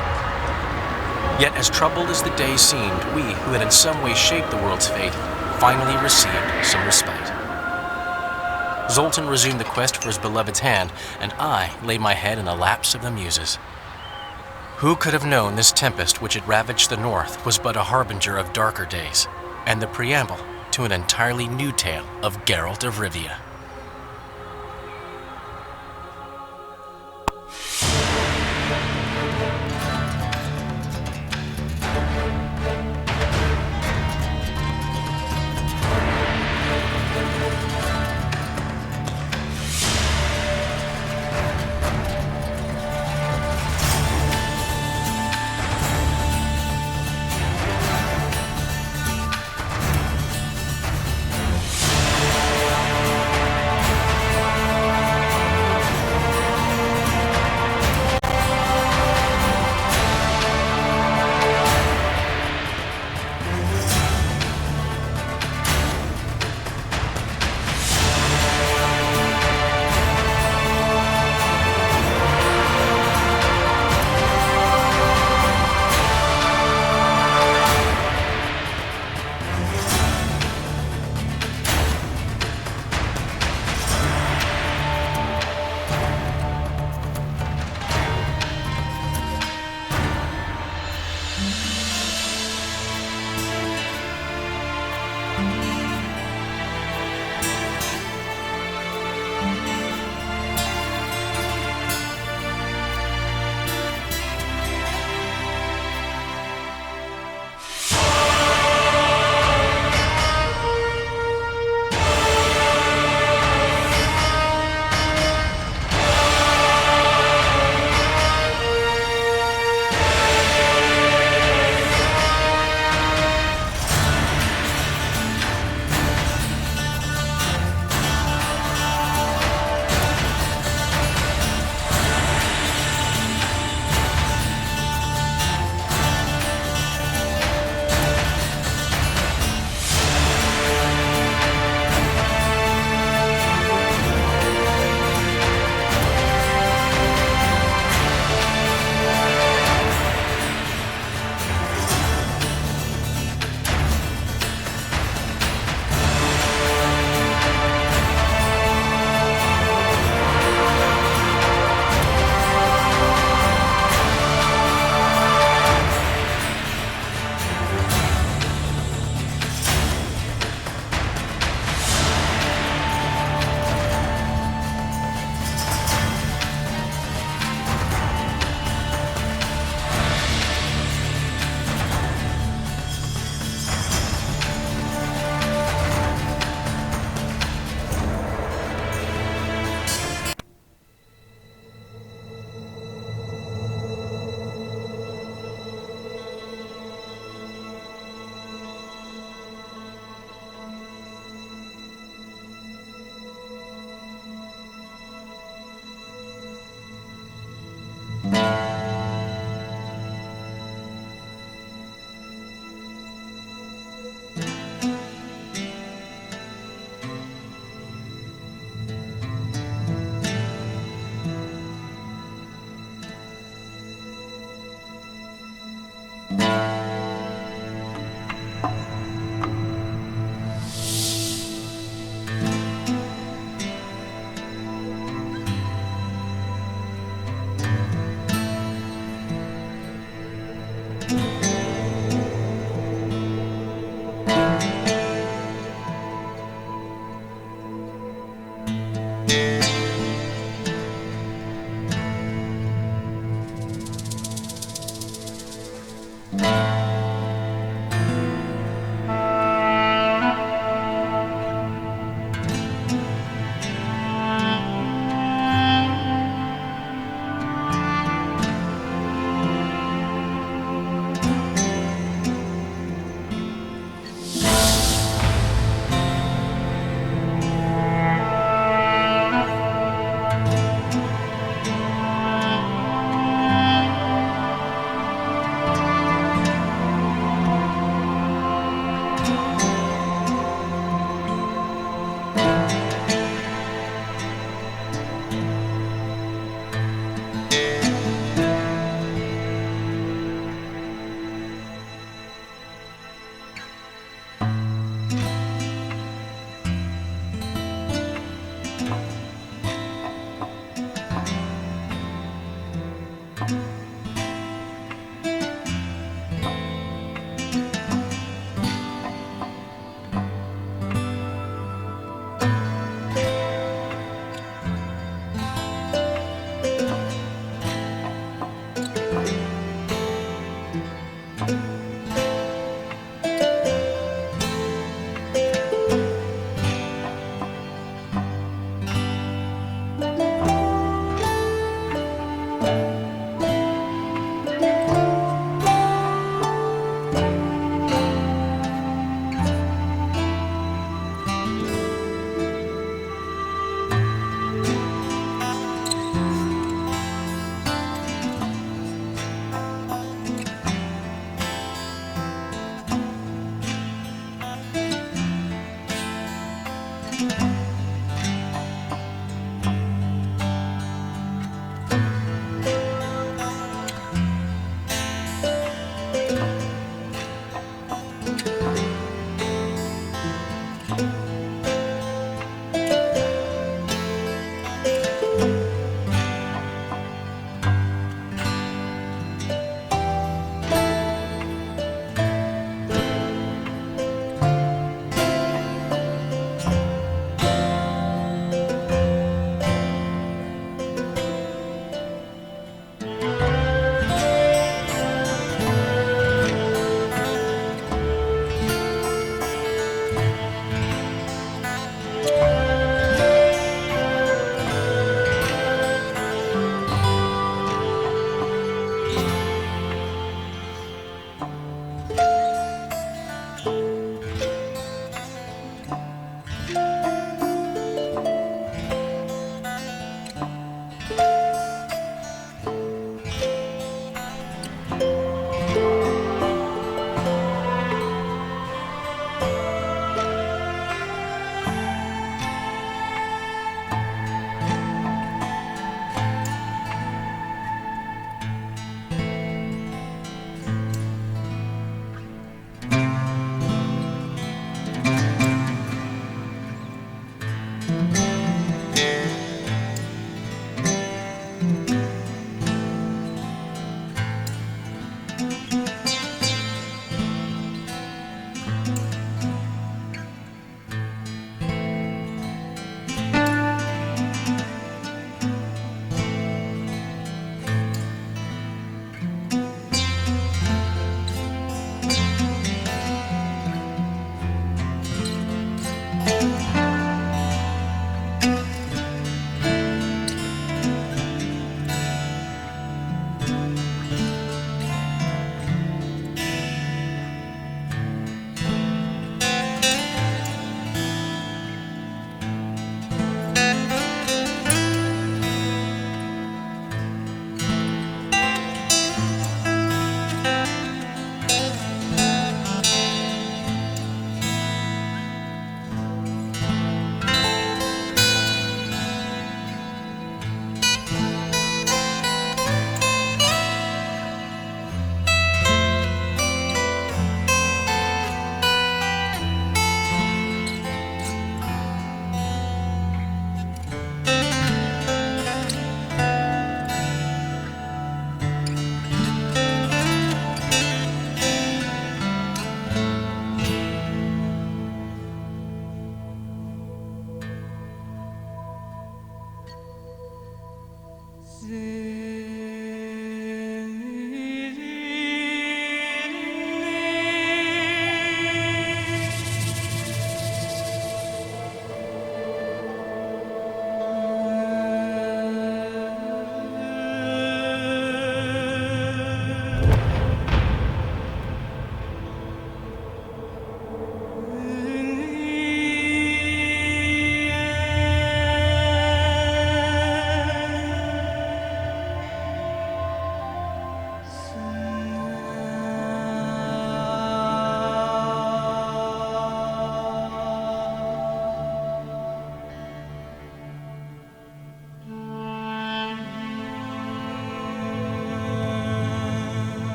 Yet as troubled as the days seemed, we, who had in some way shaped the world's fate, finally received some respite. Zoltan resumed the quest for his beloved's hand, and I laid my head in the laps of the muses. Who could have known this tempest which had ravaged the north was but a harbinger of darker days, and the preamble to an entirely new tale of Geralt of Rivia.